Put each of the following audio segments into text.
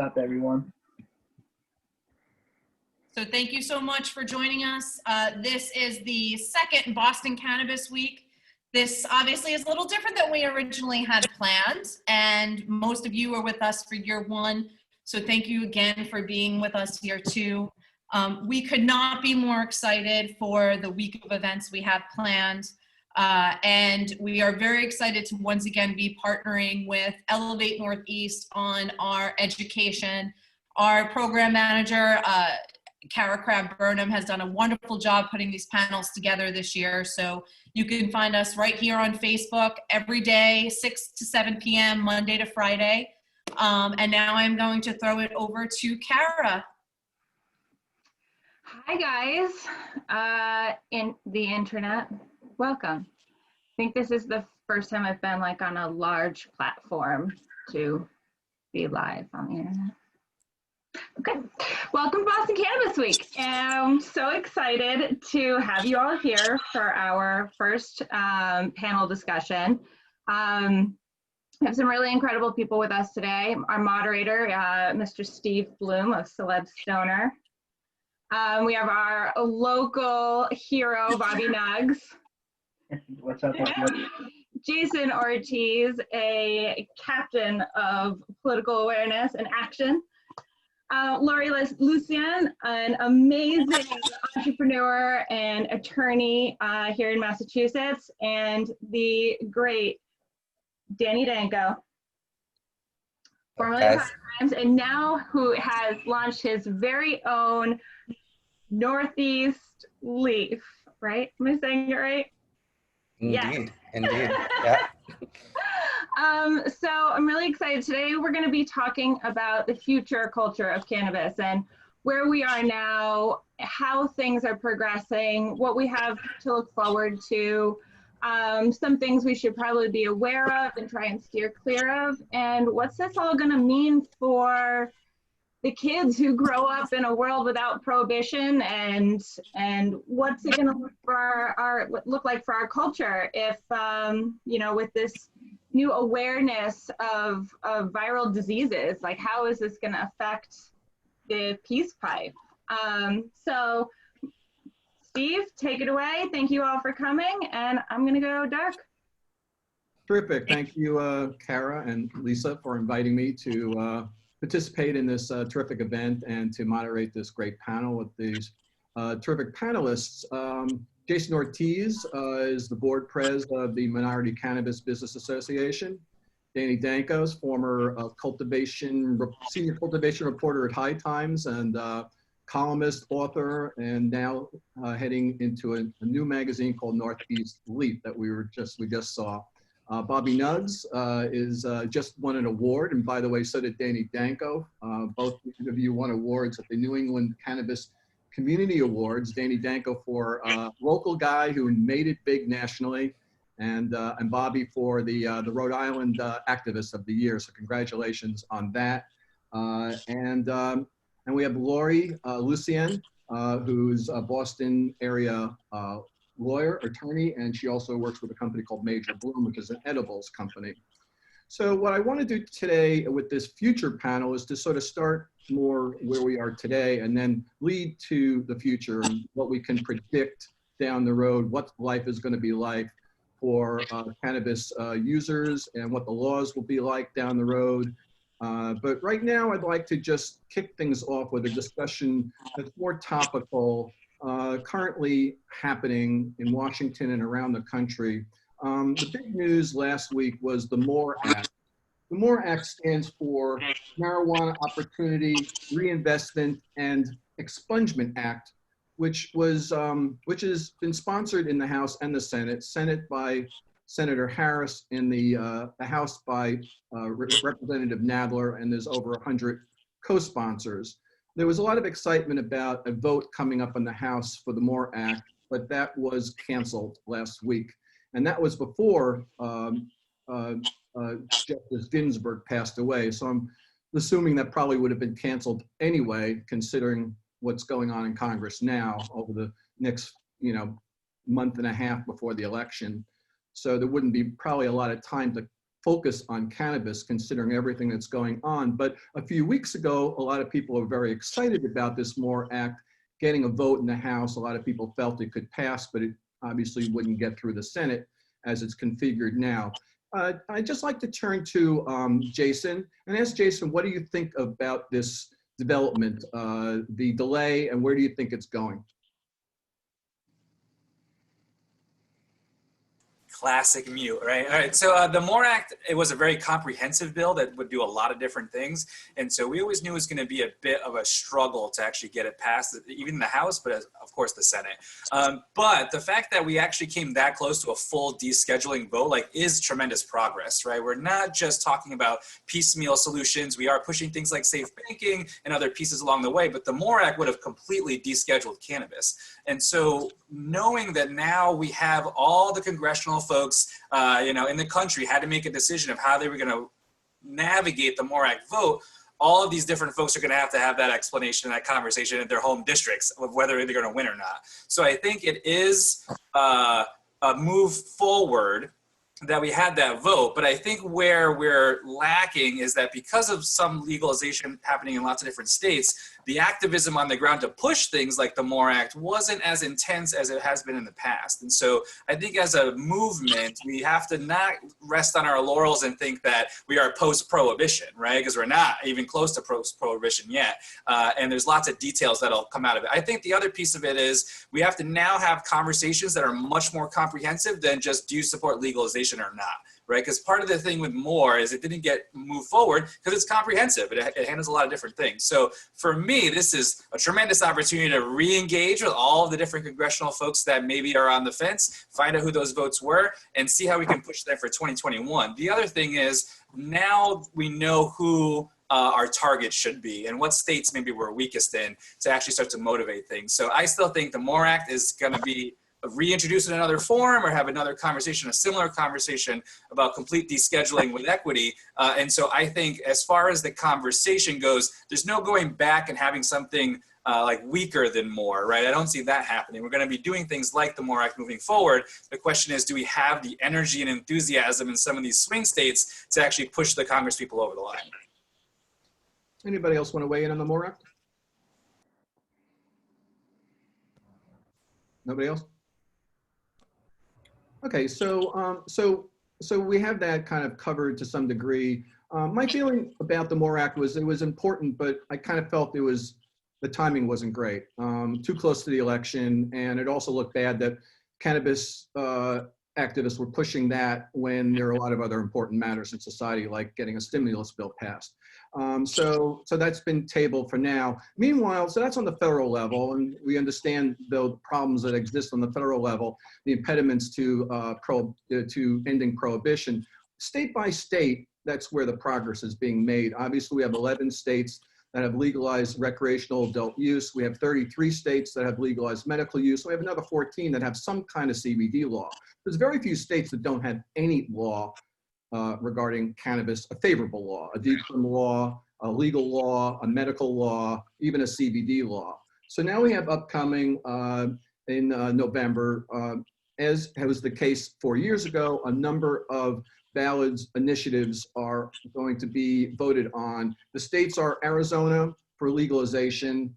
up, everyone? So thank you so much for joining us. This is the second Boston Cannabis Week. This obviously is a little different than we originally had planned, and most of you are with us for year one. So thank you again for being with us year two. We could not be more excited for the week of events we have planned. And we are very excited to once again be partnering with Elevate Northeast on our education. Our program manager, Kara Crab-Burnham, has done a wonderful job putting these panels together this year. So you can find us right here on Facebook every day, 6 to 7 p.m., Monday to Friday. And now I'm going to throw it over to Kara. Hi guys, in the internet, welcome. I think this is the first time I've been like on a large platform to be live on the internet. Okay, welcome to Boston Cannabis Week. I'm so excited to have you all here for our first panel discussion. We have some really incredible people with us today. Our moderator, Mr. Steve Bloom of Celeb Stoner. We have our local hero, Bobby Nuggz. What's up? Jason Ortiz, a captain of political awareness and action. Laury Lucien, an amazing entrepreneur and attorney here in Massachusetts, and the great Danko, formerly of High Times, and now who has launched his very own Northeast Leaf, right? Am I saying it right? Indeed, yes. Indeed, yeah. So I'm really excited. Today we're going to be talking about the future culture of cannabis and where we are now, how things are progressing, what we have to look forward to, some things we should probably be aware of and try and steer clear of, and what's this all going to mean for the kids who grow up in a world without prohibition, and what's it going to look like for our culture if you know, with this new awareness of viral diseases, like how is this going to affect the peace pipe? So Steve, take it away. Thank you all for coming, and I'm going to go dark. Terrific. Thank you, Kara and Lisa, for inviting me to participate in this terrific event and to moderate this great panel with these terrific panelists. Jason Ortiz is the board president of the Minority Cannabis Business Association. Danko is former senior cultivation reporter at High Times and columnist, author, and now heading into a new magazine called Northeast Leaf that we just saw. Bobby Nuggz is just won an award, and by the way, so did Danko. Both of you won awards at the New England Cannabis Community Awards. Danko for local guy who made it big nationally, and Bobby for the Rhode Island Activist of the Year. So congratulations on that. And we have Laury Lucien, who's a Boston area lawyer, attorney, and she also works with a company called Major Bloom, which is an edibles company. So what I want to do today with this future panel is to sort of start more where we are today and then lead to the future and what we can predict down the road, what life is going to be like for cannabis users and what the laws will be like down the road. But right now I'd like to just kick things off with a discussion that's more topical, currently happening in Washington and around the country. The big news last week was the MORE Act. The MORE Act stands for Marijuana Opportunity, Reinvestment, and Expungement Act, which has been sponsored in the House and the Senate. Senate by Senator Harris, in the House by Representative Nadler, and there's over 100 co-sponsors. There was a lot of excitement about a vote coming up in the House for the MORE Act, but that was canceled last week. And that was before Justice Ginsburg passed away. So I'm assuming that probably would have been canceled anyway, considering what's going on in Congress now over the next, month and a half before the election. So there wouldn't be probably a lot of time to focus on cannabis considering everything that's going on. But a few weeks ago, a lot of people were very excited about this MORE Act getting a vote in the House. A lot of people felt it could pass, but it obviously wouldn't get through the Senate as it's configured now. I'd just like to turn to Jason and ask Jason, what do you think about this development, the delay, and where do you think it's going? Classic mute, right? All right, so the MORE Act, it was a very comprehensive bill that would do a lot of different things. And so we always knew it was gonna be a bit of a struggle to actually get it passed, even in the House, but of course the Senate. But the fact that we actually came that close to a full descheduling vote, like, is tremendous progress, right? We're not just talking about piecemeal solutions. We are pushing things like safe banking and other pieces along the way, but the MORE Act would have completely descheduled cannabis. And so knowing that now we have all the congressional folks, in the country had to make a decision of how they were going to navigate the MORE Act vote, all of these different folks are going to have that explanation, that conversation in their home districts of whether they're going to win or not. So I think it is a move forward that we had that vote, but I think where we're lacking is that because of some legalization happening in lots of different states, the activism on the ground to push things like the MORE Act wasn't as intense as it has been in the past. And so I think as a movement, we have to not rest on our laurels and think that we are post-prohibition, right? Because we're not even close to post-prohibition yet. And there's lots of details that'll come out of it. I think the other piece of it is we have to now have conversations that are much more comprehensive than just do you support legalization or not, right? Because part of the thing with MORE is it didn't get moved forward because it's comprehensive. It handles a lot of different things. So for me, this is a tremendous opportunity to re-engage with all of the different congressional folks that maybe are on the fence, find out who those votes were, and see how we can push that for 2021. The other thing is now we know who our target should be and what states maybe we're weakest in to actually start to motivate things. So I still think the MORE Act is going to be reintroduce in another form or have another conversation, a similar conversation about complete descheduling with equity. And so I think as far as the conversation goes, there's no going back and having something like weaker than MORE, right? I don't see that happening. We're going to be doing things like the MORE Act moving forward. The question is, do we have the energy and enthusiasm in some of these swing states to actually push the Congress people over the line? Anybody else want to weigh in on the MORE Act? Nobody else? Okay, so we have that kind of covered to some degree. My feeling about the MORE Act was it was important, but I kind of felt the timing wasn't great. Too close to the election, and it also looked bad that cannabis activists were pushing that when there are a lot of other important matters in society, like getting a stimulus bill passed. So that's been tabled for now. Meanwhile, so that's on the federal level, and we understand the problems that exist on the federal level, the impediments to ending prohibition. State by state, that's where the progress is being made. Obviously, we have 11 states that have legalized recreational adult use. We have 33 states that have legalized medical use. We have another 14 that have some kind of CBD law. There's very few states that don't have any law regarding cannabis, a favorable law, a decrim law, a legal law, a medical law, even a CBD law. So now we have upcoming in November, as was the case 4 years ago, a number of ballot initiatives are going to be voted on. The states are Arizona for legalization,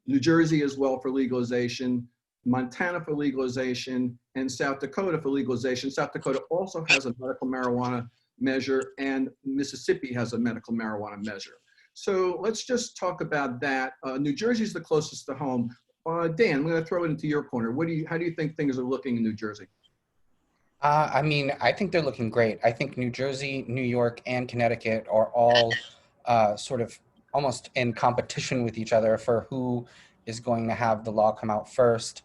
New Jersey as well for legalization, Montana for legalization, and South Dakota for legalization. South Dakota also has a medical marijuana measure, and Mississippi has a medical marijuana measure. So let's just talk about that. New Jersey is the closest to home. Dan, I'm going to throw it into your corner. How do you think things are looking in New Jersey? I mean, I think they're looking great. I think New Jersey, New York, and Connecticut are all sort of almost in competition with each other for who is going to have the law come out first.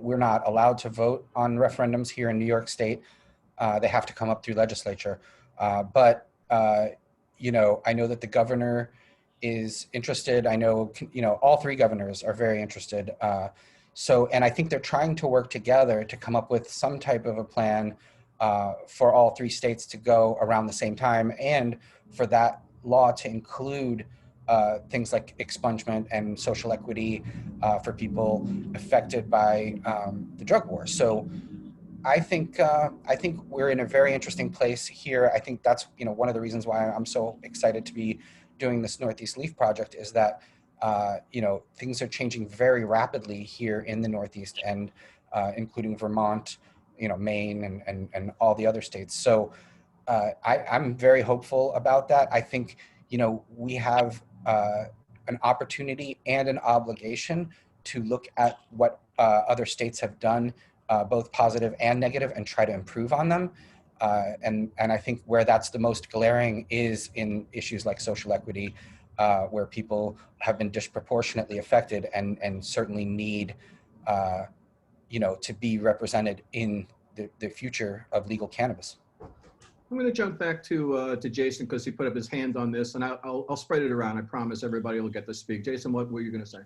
We're not allowed to vote on referendums here in New York State. They have to come up through legislature. But I know that the governor is interested. I know, all three governors are very interested. And I think they're trying to work together to come up with some type of a plan for all three states to go around the same time, and for that law to include things like expungement and social equity for people affected by the drug war. So I think we're in a very interesting place here. I think that's one of the reasons why I'm so excited to be doing this Northeast Leaf project is that things are changing very rapidly here in the Northeast and including Vermont, Maine and all the other states. So I'm very hopeful about that. I think we have an opportunity and an obligation to look at what other states have done, both positive and negative, and try to improve on them. And I think where that's the most glaring is in issues like social equity, where people have been disproportionately affected and certainly need, to be represented in the future of legal cannabis. I'm going to jump back to Jason because he put up his hand on this, and I'll spread it around. I promise everybody will get to speak. Jason, what were you going to say?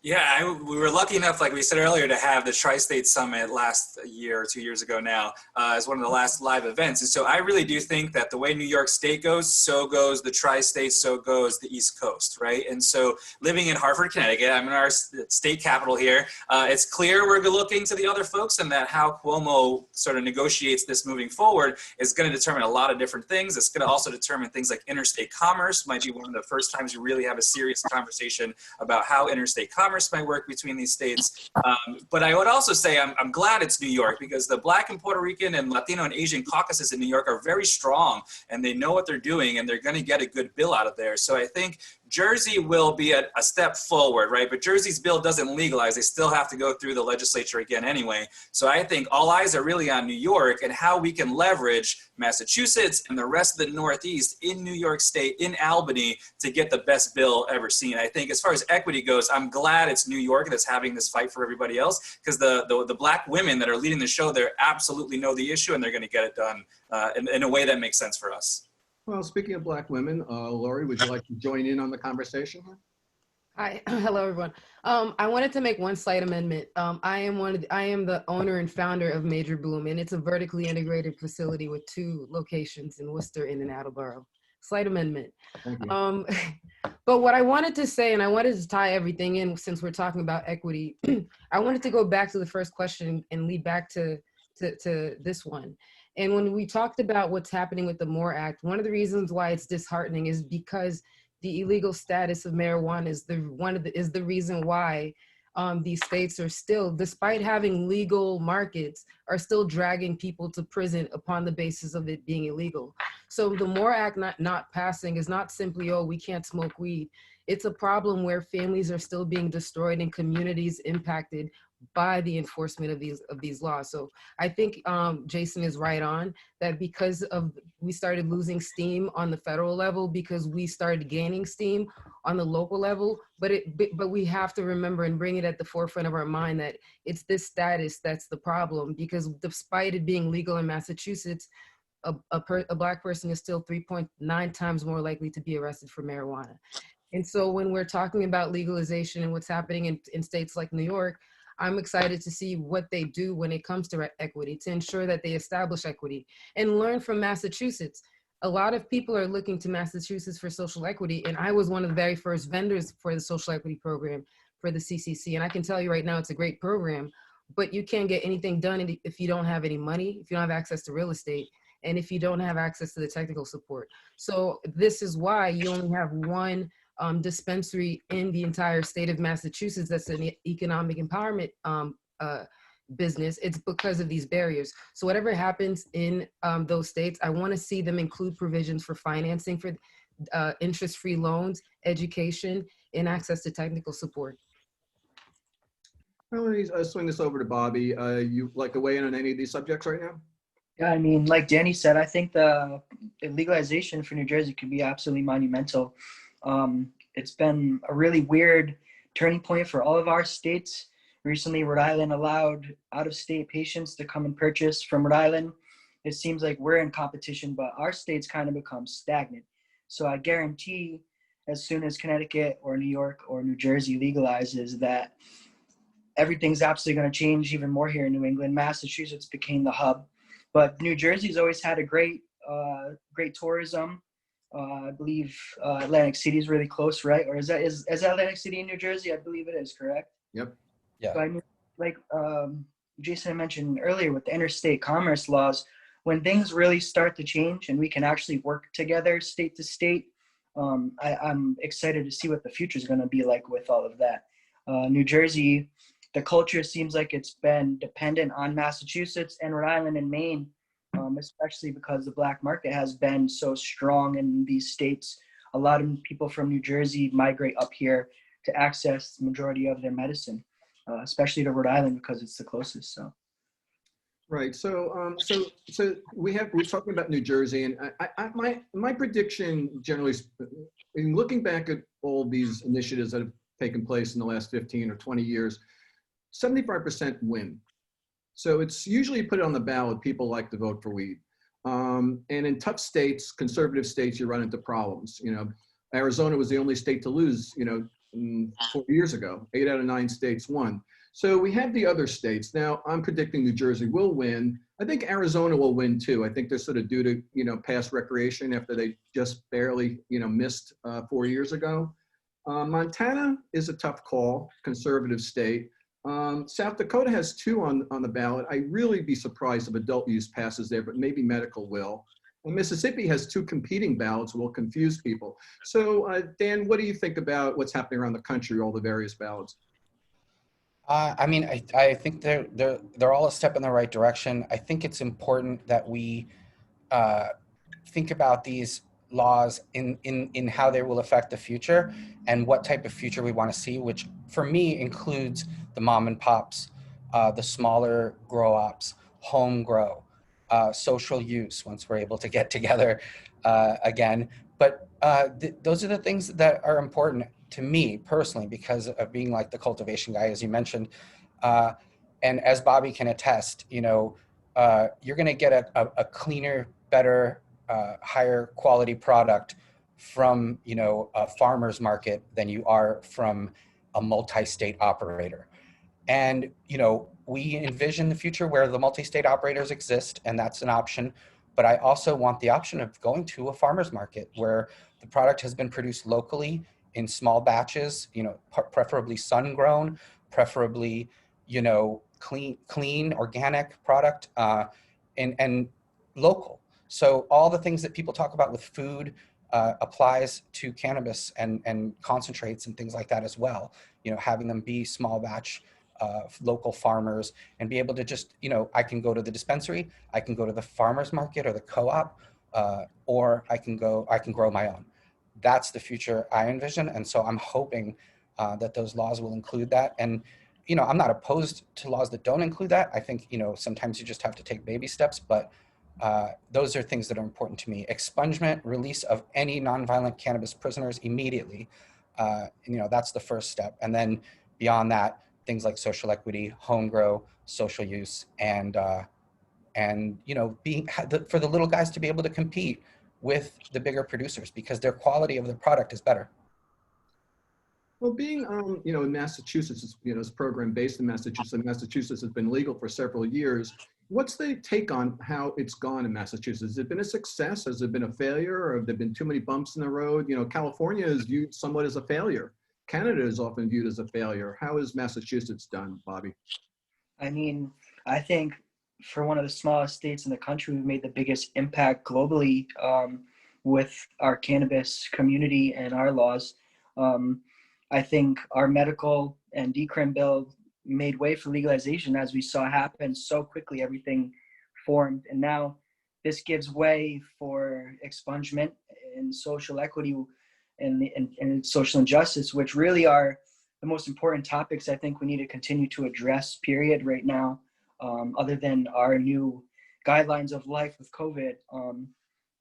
Yeah, we were lucky enough, like we said earlier, to have the Tri-State Summit last year or 2 years ago now as one of the last live events. And so I really do think that the way New York State goes, so goes the Tri-State, so goes the East Coast, right? And so living in Hartford, Connecticut, I'm in our state capital here, it's clear we're looking to the other folks and that how Cuomo sort of negotiates this moving forward is going to determine a lot of different things. It's going to also determine things like interstate commerce. Might be one of the first times you really have a serious conversation about how interstate commerce might work between these states. But I would also say I'm glad it's New York because the Black and Puerto Rican and Latino and Asian caucuses in New York are very strong and they know what they're doing and they're going to get a good bill out of there. So I think Jersey will be a step forward, right? But Jersey's bill doesn't legalize. They still have to go through the legislature again anyway. So I think all eyes are really on New York and how we can leverage Massachusetts and the rest of the Northeast in New York State, in Albany, to get the best bill ever seen. I think as far as equity goes, I'm glad it's New York that's having this fight for everybody else because the Black women that are leading the show, they absolutely know the issue and they're going to get it done in a way that makes sense for us. Well, speaking of Black women, Laury, would you like to join in on the conversation? Hi, hello everyone. I wanted to make one slight amendment. I am the owner and founder of Major Bloom, and it's a vertically integrated facility with 2 locations in Worcester and in Attleboro. Slight amendment. Thank you. But what I wanted to say, and I wanted to tie everything in since we're talking about equity, I wanted to go back to the first question and lead back to this one. And when we talked about what's happening with the MORE Act, one of the reasons why it's disheartening is because the illegal status of marijuana is the reason why these states are still, despite having legal markets, are still dragging people to prison upon the basis of it being illegal. So the MORE Act not passing is not simply, oh, we can't smoke weed. It's a problem where families are still being destroyed and communities impacted by the enforcement of these laws. So I think Jason is right on that because we started losing steam on the federal level because we started gaining steam on the local level, but we have to remember and bring it at the forefront of our mind that it's this status that's the problem, because despite it being legal in Massachusetts, a Black person is still 3.9 times more likely to be arrested for marijuana. And so when we're talking about legalization and what's happening in states like New York, I'm excited to see what they do when it comes to equity, to ensure that they establish equity and learn from Massachusetts. A lot of people are looking to Massachusetts for social equity, and I was one of the very first vendors for the social equity program for the CCC. And I can tell you right now, it's a great program, but you can't get anything done if you don't have any money, if you don't have access to real estate, and if you don't have access to the technical support. So this is why you only have one dispensary in the entire state of Massachusetts that's an economic empowerment business. It's because of these barriers. So whatever happens in those states, I want to see them include provisions for financing, for interest-free loans, education, and access to technical support. Well, let me swing this over to Bobby. You like to weigh in on any of these subjects right now? Yeah, I mean, like Danny said, I think the legalization for New Jersey could be absolutely monumental. It's been a really weird turning point for all of our states. Recently, Rhode Island allowed out-of-state patients to come and purchase from Rhode Island. It seems like we're in competition, but our state's kind of become stagnant. So I guarantee as soon as Connecticut or New York or New Jersey legalizes that everything's absolutely going to change even more here in New England. Massachusetts became the hub, but New Jersey's always had a great tourism. I believe Atlantic City is really close, right? Or is Atlantic City in New Jersey? I believe it is, correct? Yep. Yeah. So I mean, like Jason mentioned earlier with the interstate commerce laws, when things really start to change and we can actually work together state to state, I'm excited to see what the future is going to be like with all of that. New Jersey, the culture seems like it's been dependent on Massachusetts and Rhode Island and Maine, especially because the black market has been so strong in these states. A lot of people from New Jersey migrate up here to access the majority of their medicine, especially to Rhode Island because it's the closest. So. Right. So, we're talking about New Jersey, and my prediction, generally, in looking back at all these initiatives that have taken place in the last 15 or 20 years, 75% win. So it's usually put on the ballot. People like to vote for weed, and in tough states, conservative states, you run into problems. You know, Arizona was the only state to lose. 4 years ago, 8 out of 9 states won. So we have the other states. Now, I'm predicting New Jersey will win. I think Arizona will win too. I think they're sort of due to, pass recreation after they just barely, missed 4 years ago. Montana is a tough call, conservative state. South Dakota has 2 on the ballot. I'd really be surprised if adult use passes there, but maybe medical will. And Mississippi has 2 competing ballots, will confuse people. So Dan, what do you think about what's happening around the country, all the various ballots? I think they're all a step in the right direction. I think it's important that we think about these laws in how they will affect the future and what type of future we want to see, which for me includes the mom and pops, the smaller grow ops, home grow, social use once we're able to get together again. But those are the things that are important to me personally because of being like the cultivation guy, as you mentioned. And as Bobby can attest, you're going to get a cleaner, better, higher quality product from, a farmer's market than you are from a multi-state operator. And, we envision the future where the multi-state operators exist, and that's an option. But I also want the option of going to a farmer's market where the product has been produced locally in small batches, preferably sun-grown, preferably, clean, organic product, and local. So all the things that people talk about with food applies to cannabis and concentrates and things like that as well. Having them be small batch, local farmers and be able to just, I can go to the dispensary, I can go to the farmer's market or the co-op, or I can grow my own. That's the future I envision. And so I'm hoping that those laws will include that. And, I'm not opposed to laws that don't include that. I think, sometimes you just have to take baby steps, but those are things that are important to me. Expungement, release of any nonviolent cannabis prisoners immediately. That's the first step. And then beyond that, things like social equity, home grow, social use, and being for the little guys to be able to compete with the bigger producers because their quality of the product is better. Well, being, in Massachusetts, this program based in Massachusetts, and Massachusetts has been legal for several years. What's the take on how it's gone in Massachusetts? Has it been a success? Has it been a failure? Or have there been too many bumps in the road? California is viewed somewhat as a failure. Canada is often viewed as a failure. How is Massachusetts done, Bobby? I think for one of the smallest states in the country, we've made the biggest impact globally with our cannabis community and our laws. I think our medical and decrim bill made way for legalization, as we saw happen so quickly. Everything formed, and now this gives way for expungement and social equity and social injustice, which really are the most important topics I think we need to continue to address, period, right now, other than our new guidelines of life with COVID.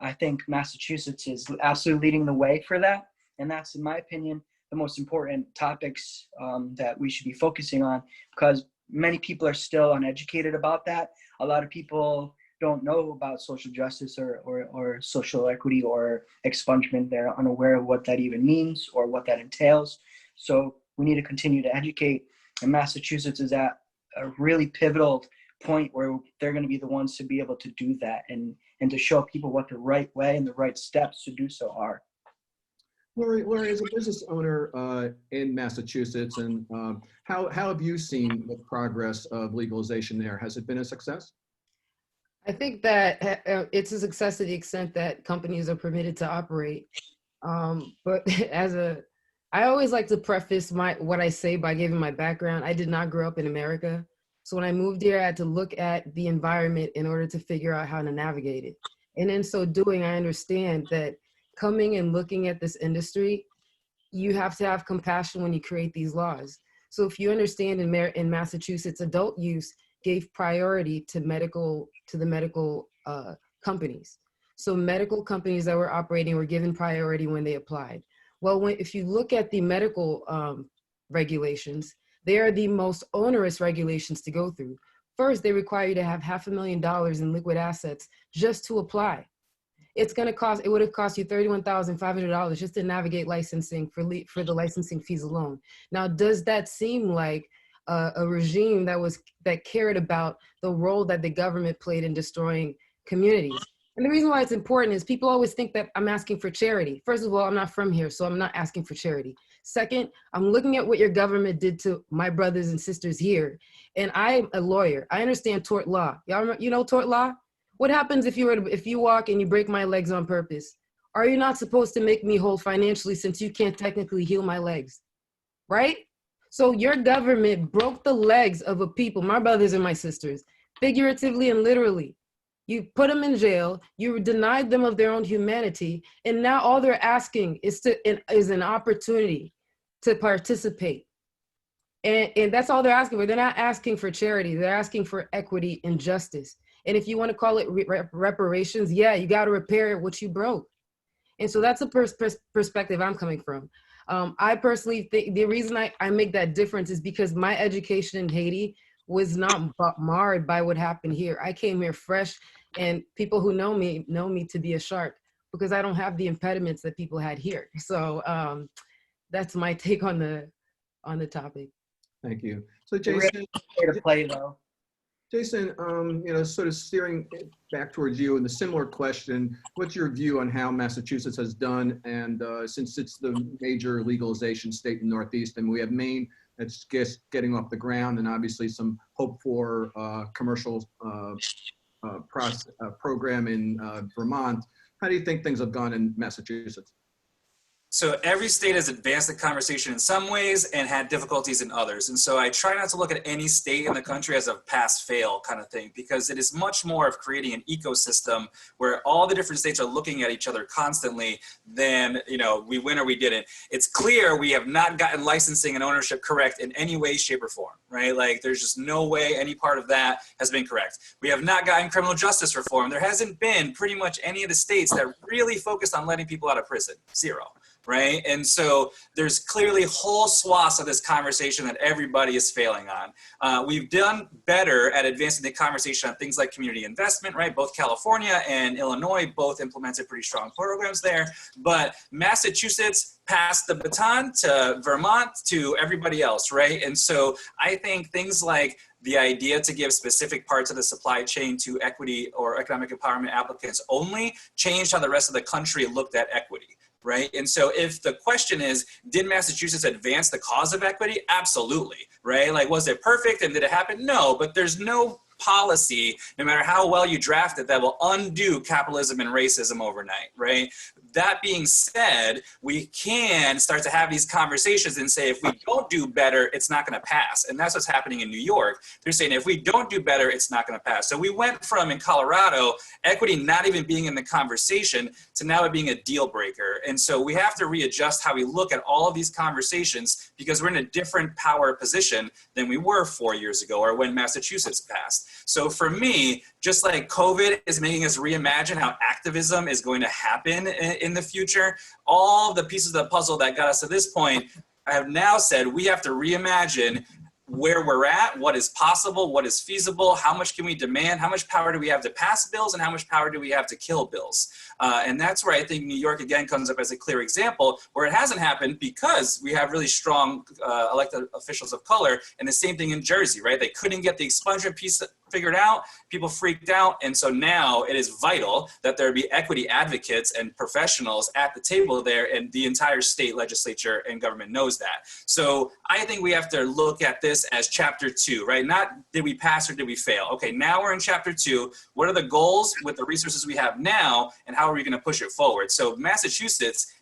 I think Massachusetts is absolutely leading the way for that. And that's, in my opinion, the most important topics that we should be focusing on, because many people are still uneducated about that. A lot of people don't know about social justice or social equity or expungement. They're unaware of what that even means or what that entails. So we need to continue to educate. And Massachusetts is at a really pivotal point where they're going to be the ones to be able to do that and to show people what the right way and the right steps to do so are. Laury, as a business owner in Massachusetts, and how have you seen the progress of legalization there? Has it been a success? I think that it's a success to the extent that companies are permitted to operate. But I always like to preface what I say by giving my background. I did not grow up in America. So when I moved here, I had to look at the environment in order to figure out how to navigate it. And in so doing, I understand that coming and looking at this industry, you have to have compassion when you create these laws. So if you understand in Massachusetts, adult use gave priority to the medical companies. So medical companies that were operating were given priority when they applied. Well, if you look at the medical regulations, they are the most onerous regulations to go through. First, they require you to have $500,000 in liquid assets just to apply. It would have cost you $31,500 just to navigate licensing for the licensing fees alone. Now, does that seem like a regime that cared about the role that the government played in destroying communities? And the reason why it's important is people always think that I'm asking for charity. First of all, I'm not from here, so I'm not asking for charity. Second, I'm looking at what your government did to my brothers and sisters here. And I'm a lawyer. I understand tort law. You know tort law? What happens if you walk and you break my legs on purpose? Are you not supposed to make me whole financially since you can't technically heal my legs? Right? So your government broke the legs of a people, my brothers and my sisters, figuratively and literally. You put them in jail, you denied them of their own humanity, and now all they're asking is an opportunity to participate. And that's all they're asking for. They're not asking for charity, they're asking for equity and justice. And if you want to call it reparations, yeah, you got to repair what you broke. And so that's a perspective I'm coming from. I personally think the reason I make that difference is because my education in Haiti was not marred by what happened here. I came here fresh, and people who know me to be a shark because I don't have the impediments that people had here. So that's my take on the topic. Thank you. So Jason, to play though. Jason, sort of steering back towards you and the similar question, what's your view on how Massachusetts has done? And since it's the major legalization state in the Northeast, and we have Maine that's just getting off the ground, and obviously some hope for commercial program in Vermont, how do you think things have gone in Massachusetts? So every state has advanced the conversation in some ways and had difficulties in others. And so I try not to look at any state in the country as a pass-fail kind of thing, because it is much more of creating an ecosystem where all the different states are looking at each other constantly than, we win or we didn't. It's clear we have not gotten licensing and ownership correct in any way, shape, or form, right? Like there's just no way any part of that has been correct. We have not gotten criminal justice reform. There hasn't been pretty much any of the states that really focused on letting people out of prison. Zero. Right? And so there's clearly whole swaths of this conversation that everybody is failing on. We've done better at advancing the conversation on things like community investment, right? Both California and Illinois both implemented pretty strong programs there, but Massachusetts passed the baton to Vermont, to everybody else, right? And so I think things like the idea to give specific parts of the supply chain to equity or economic empowerment applicants only changed how the rest of the country looked at equity. Right? And so if the question is, did Massachusetts advance the cause of equity? Absolutely, right? Like, was it perfect and did it happen? No, but there's no policy, no matter how well you draft it, that will undo capitalism and racism overnight, right? That being said, we can start to have these conversations and say, if we don't do better, it's not going to pass. And that's what's happening in New York. They're saying, if we don't do better, it's not going to pass. So we went from, in Colorado, equity not even being in the conversation to now it being a deal breaker. And so we have to readjust how we look at all of these conversations because we're in a different power position than we were 4 years ago or when Massachusetts passed. So for me, just like COVID is making us reimagine how activism is going to happen in the future, all the pieces of the puzzle that got us to this point, I have now said we have to reimagine where we're at, what is possible, what is feasible, how much can we demand, how much power do we have to pass bills, and how much power do we have to kill bills. And that's where I think New York, again, comes up as a clear example where it hasn't happened because we have really strong elected officials of color, and the same thing in Jersey, right? They couldn't get the expungement piece figured out, people freaked out. And so now it is vital that there be equity advocates and professionals at the table there, and the entire state legislature and government knows that. So I think we have to look at this as chapter 2, right? Not did we pass or did we fail? Okay, now we're in chapter 2. What are the goals with the resources we have now, and how are we going to push it forward? So Massachusetts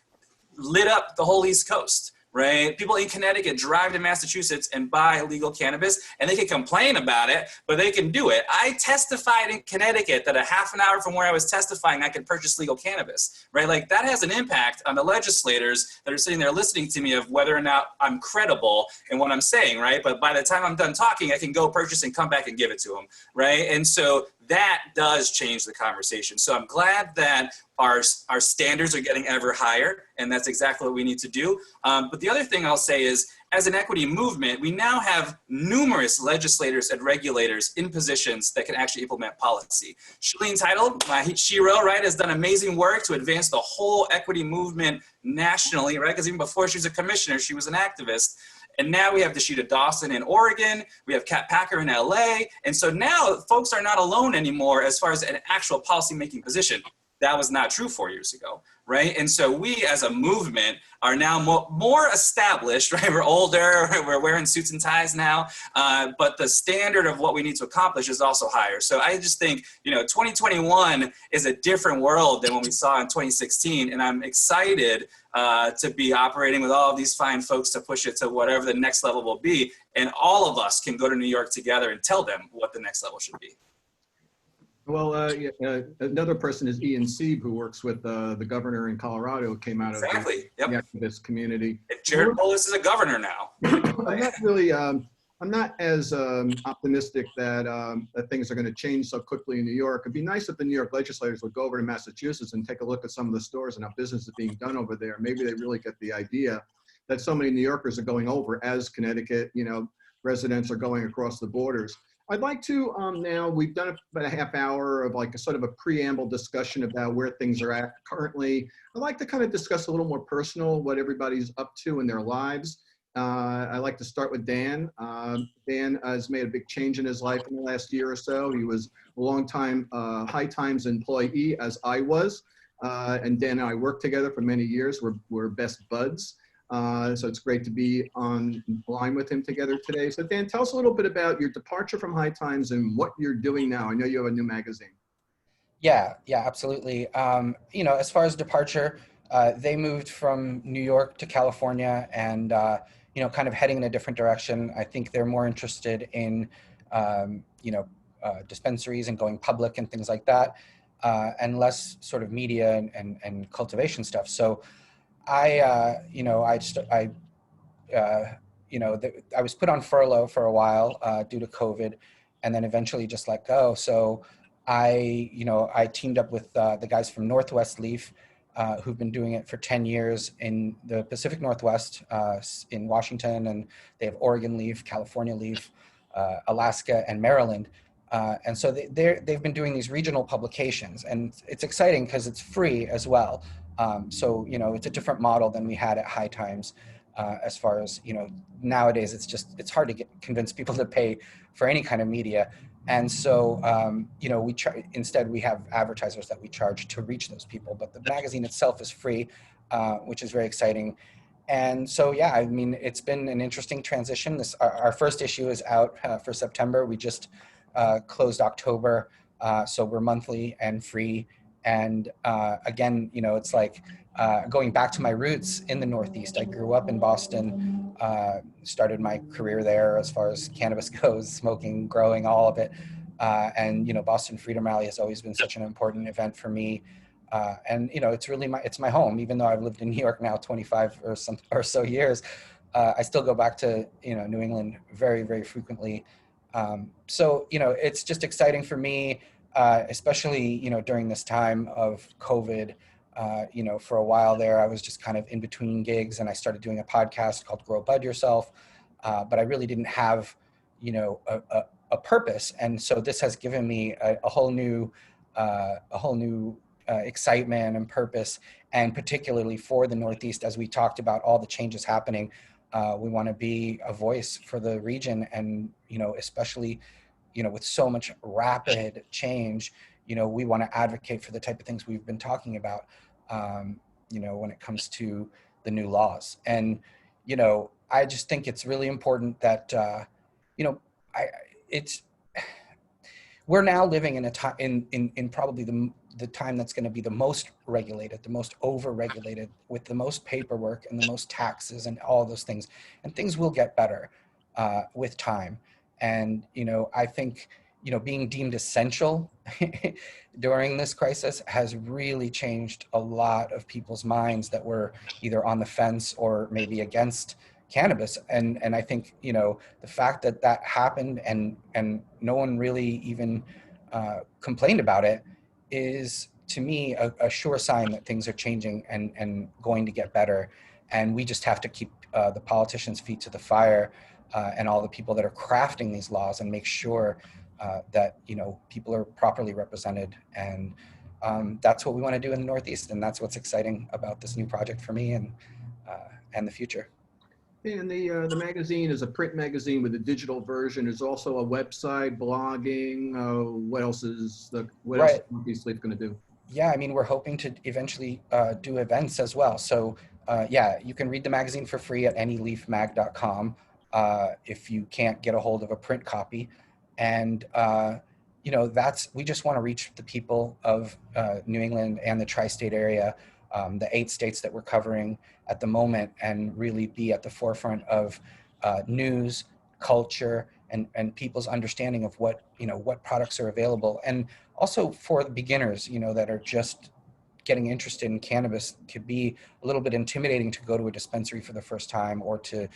lit up the whole East Coast, right? People in Connecticut drive to Massachusetts and buy legal cannabis, and they can complain about it, but they can do it. I testified in Connecticut that a half an hour from where I was testifying, I could purchase legal cannabis, right? Like that has an impact on the legislators that are sitting there listening to me of whether or not I'm credible in what I'm saying, right? But by the time I'm done talking, I can go purchase and come back and give it to them, right? And so that does change the conversation. So I'm glad that our standards are getting ever higher, and that's exactly what we need to do. But the other thing I'll say is, as an equity movement, we now have numerous legislators and regulators in positions that can actually implement policy. Shalene Title, my Shiro, right, has done amazing work to advance the whole equity movement nationally, right? Because even before she was a commissioner, she was an activist. And now we have Dashida Dawson in Oregon, we have Kat Packer in LA. And so now folks are not alone anymore as far as an actual policymaking position. That was not true 4 years ago, right? And so we as a movement are now more established, right? We're older, we're wearing suits and ties now, but the standard of what we need to accomplish is also higher. So I just think, 2021 is a different world than what we saw in 2016, and I'm excited to be operating with all of these fine folks to push it to whatever the next level will be, and all of us can go to New York together and tell them what the next level should be. Well, another person is Ian Sieb, who works with the governor in Colorado, came out of the activist community. And Jared Polis is a governor now. I'm not as optimistic that things are going to change so quickly in New York. It'd be nice if the New York legislators would go over to Massachusetts and take a look at some of the stores and how business is being done over there. Maybe they really get the idea that so many New Yorkers are going over as Connecticut, residents are going across the borders. I'd like to now, we've done about a half hour of like a sort of a preamble discussion about where things are at currently. I'd like to kind of discuss a little more personal, what everybody's up to in their lives. I'd like to start with Dan. Dan has made a big change in his life in the last year or so. He was a long-time High Times employee, as I was. And Dan and I worked together for many years. We're best buds. So it's great to be on line with him together today. So Dan, tell us a little bit about your departure from High Times and what you're doing now. I know you have a new magazine. Yeah, absolutely. As far as departure, they moved from New York to California and, kind of heading in a different direction. I think they're more interested in, dispensaries and going public and things like that, and less sort of media and cultivation stuff. So I was put on furlough for a while due to COVID, and then eventually just let go. So I teamed up with the guys from Northwest Leaf, who've been doing it for 10 years in the Pacific Northwest, in Washington, and they have Oregon Leaf, California Leaf, Alaska, and Maryland. And so they've been doing these regional publications, and it's exciting because it's free as well. So, it's a different model than we had at High Times, as far as, nowadays it's hard to convince people to pay for any kind of media. And so, instead we have advertisers that we charge to reach those people, but the magazine itself is free, which is very exciting. And so, it's been an interesting transition. Our first issue is out for September. We just closed October, so we're monthly and free. And again, it's like going back to my roots in the Northeast. I grew up in Boston, started my career there as far as cannabis goes, smoking, growing, all of it. And Boston Freedom Rally has always been such an important event for me. And it's really it's my home, even though I've lived in New York now 25 or so years. I still go back to New England very, very frequently. So it's just exciting for me. Especially, during this time of COVID, for a while there, I was just kind of in between gigs, and I started doing a podcast called Grow Bud Yourself. But I really didn't have, a purpose. And so this has given me a whole new excitement and purpose. And particularly for the Northeast, as we talked about all the changes happening, we want to be a voice for the region, and, especially you know, with so much rapid change, you know, we want to advocate for the type of things we've been talking about, you know, when it comes to the new laws. And, you know, I just think it's really important that, you know, we're now living in a time in probably the time that's going to be the most regulated, the most over-regulated, with the most paperwork and the most taxes and all those things. And things will get better with time. And, you know, I think, you know, being deemed essential during this crisis has really changed a lot of people's minds that were either on the fence or maybe against cannabis. And I think, you know, the fact that that happened and no one really even complained about it is, to me, a sure sign that things are changing and going to get better. And we just have to keep the politicians' feet to the fire and all the people that are crafting these laws and make sure that, you know, people are properly represented. And that's what we want to do in the Northeast. And that's what's exciting about this new project for me and the future. And the magazine is a print magazine with a digital version. There's also a website, blogging. What else is Northeast Leaf going to do? Yeah, I mean, we're hoping to eventually do events as well. So yeah, you can read the magazine for free at anyleafmag.com if you can't get a hold of a print copy. And you know, we just want to reach the people of New England and the tri-state area, the 8 states that we're covering at the moment, and really be at the forefront of news, culture, and people's understanding of what, you know, what products are available. And also for the beginners, you know, that are just getting interested in cannabis, could be a little bit intimidating to go to a dispensary for the first time or to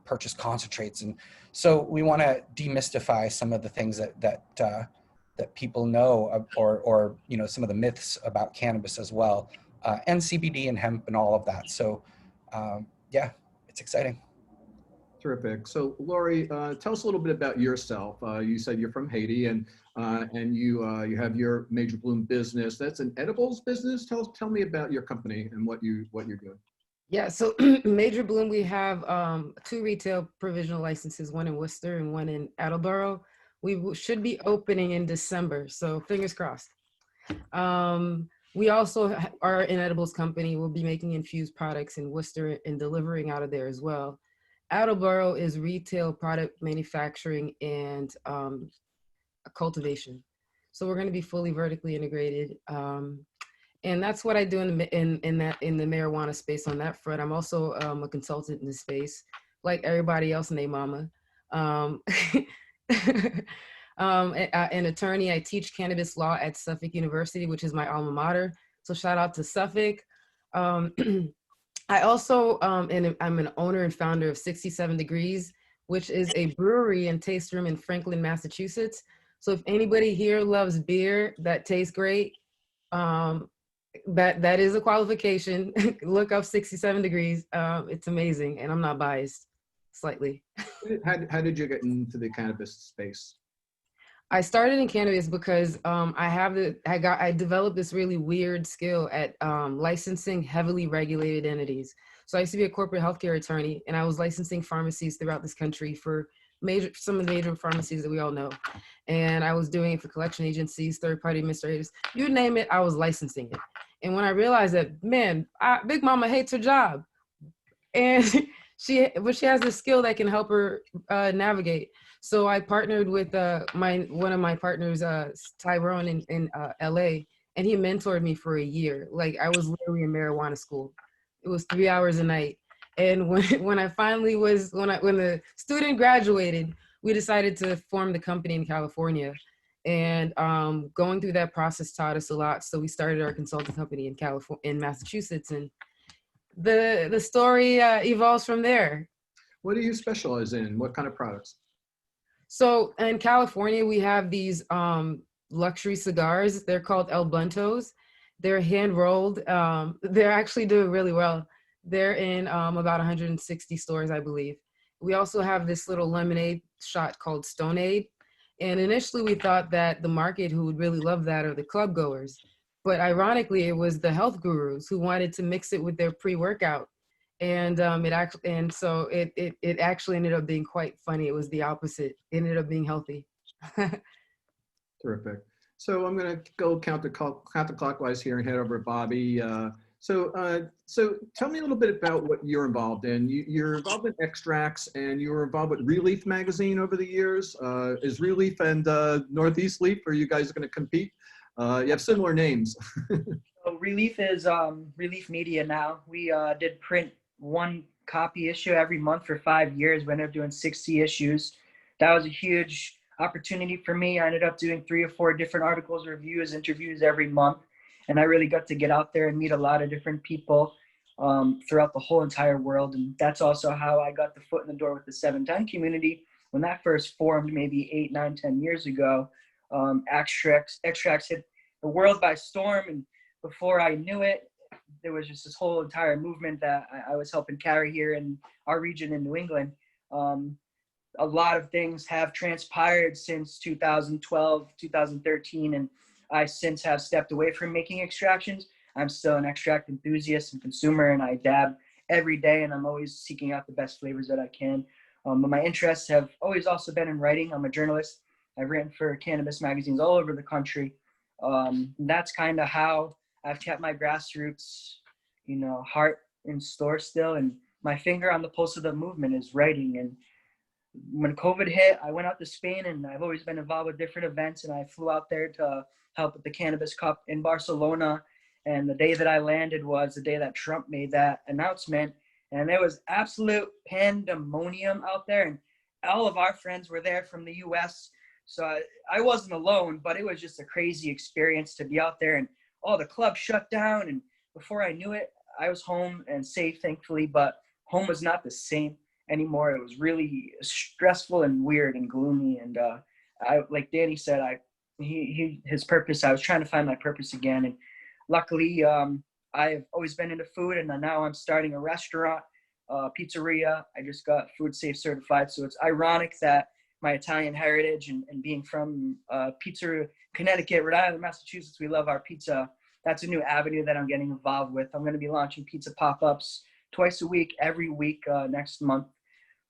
purchase concentrates. And so we want to demystify some of the things that people know, or you know, some of the myths about cannabis as well, and CBD and hemp and all of that. So yeah, it's exciting. Terrific. So Laury, tell us a little bit about yourself. You said you're from Haiti, and you have your Major Bloom business. That's an edibles business. Tell me about your company and what you're doing. Yeah, so Major Bloom, we have 2 retail provisional licenses, one in Worcester and one in Attleboro. We should be opening in December, so fingers crossed. We also are an edibles company. We'll be making infused products in Worcester and delivering out of there as well. Attleboro is retail product manufacturing and cultivation. So we're going to be fully vertically integrated. And that's what I do in the marijuana space on that front. I'm also a consultant in the space, like everybody else in their mama. An attorney. I teach cannabis law at Suffolk University, which is my alma mater. So shout out to Suffolk. I also I'm an owner and founder of 67 Degrees, which is a brewery and taste room in Franklin, Massachusetts. So if anybody here loves beer that tastes great, that is a qualification. Look up 67 Degrees. It's amazing, and I'm not biased, slightly. How did you get into the cannabis space? I started in cannabis because I developed this really weird skill at licensing heavily regulated entities. So I used to be a corporate healthcare attorney, and I was licensing pharmacies throughout this country for some of the major pharmacies that we all know. And I was doing it for collection agencies, third-party administrators, you name it, I was licensing it. And when I realized that, man, Big Mama hates her job, and she has this skill that can help her navigate. So I partnered with one of my partners, Tyrone in LA, and he mentored me for a year. Like, I was literally in marijuana school. It was 3 hours a night. And when the student graduated, we decided to form the company in California. And going through that process taught us a lot. So we started our consulting company in Massachusetts, and the story evolves from there. What do you specialize in? What kind of products? So in California, we have these luxury cigars. They're called El Buntos. They're hand rolled. They're actually doing really well. They're in about 160 stores, I believe. We also have this little lemonade shot called Stoneade. And initially we thought that the market who would really love that are the club goers. But ironically, it was the health gurus who wanted to mix it with their pre-workout. And it actually ended up being quite funny. It was the opposite. It ended up being healthy. Terrific. So I'm going to go counterclockwise here and head over to Bobby. So tell me a little bit about what you're involved in. You're involved in extracts, and you were involved with Relief magazine over the years. Is Relief and Northeast Leaf, are you guys going to compete? You have similar names. So Relief is Relief Media now. We did print one copy issue every month for 5 years. We ended up doing 60 issues. That was a huge opportunity for me. I ended up doing 3 or 4 different articles, reviews, interviews every month. And I really got to get out there and meet a lot of different people throughout the whole entire world. And that's also how I got the foot in the door with the 710 community. When that first formed maybe 8, 9, 10 years ago, extracts hit the world by storm. And before I knew it, there was just this whole entire movement that I was helping carry here in our region in New England. A lot of things have transpired since 2012, 2013, and I since have stepped away from making extractions. I'm still an extract enthusiast and consumer, and I dab every day, and I'm always seeking out the best flavors that I can. But my interests have always also been in writing. I'm a journalist. I've written for cannabis magazines all over the country. That's kind of how I've kept my grassroots, heart in store still, and my finger on the pulse of the movement is writing. And when COVID hit, I went out to Spain, and I've always been involved with different events, and I flew out there to help with the Cannabis Cup in Barcelona. And the day that I landed was the day that Trump made that announcement, and there was absolute pandemonium out there, and all of our friends were there from the US. So I wasn't alone, but it was just a crazy experience to be out there, and all the clubs shut down. And before I knew it, I was home and safe, thankfully, but home was not the same anymore. It was really stressful and weird and gloomy. And like Danny said, his purpose, I was trying to find my purpose again. And luckily, I've always been into food, and now I'm starting a restaurant, pizzeria. I just got food safe certified. So it's ironic that my Italian heritage and being from pizza, Connecticut, Rhode Island, Massachusetts, we love our pizza. That's a new avenue that I'm getting involved with. I'm going to be launching pizza pop-ups twice a week, every week next month.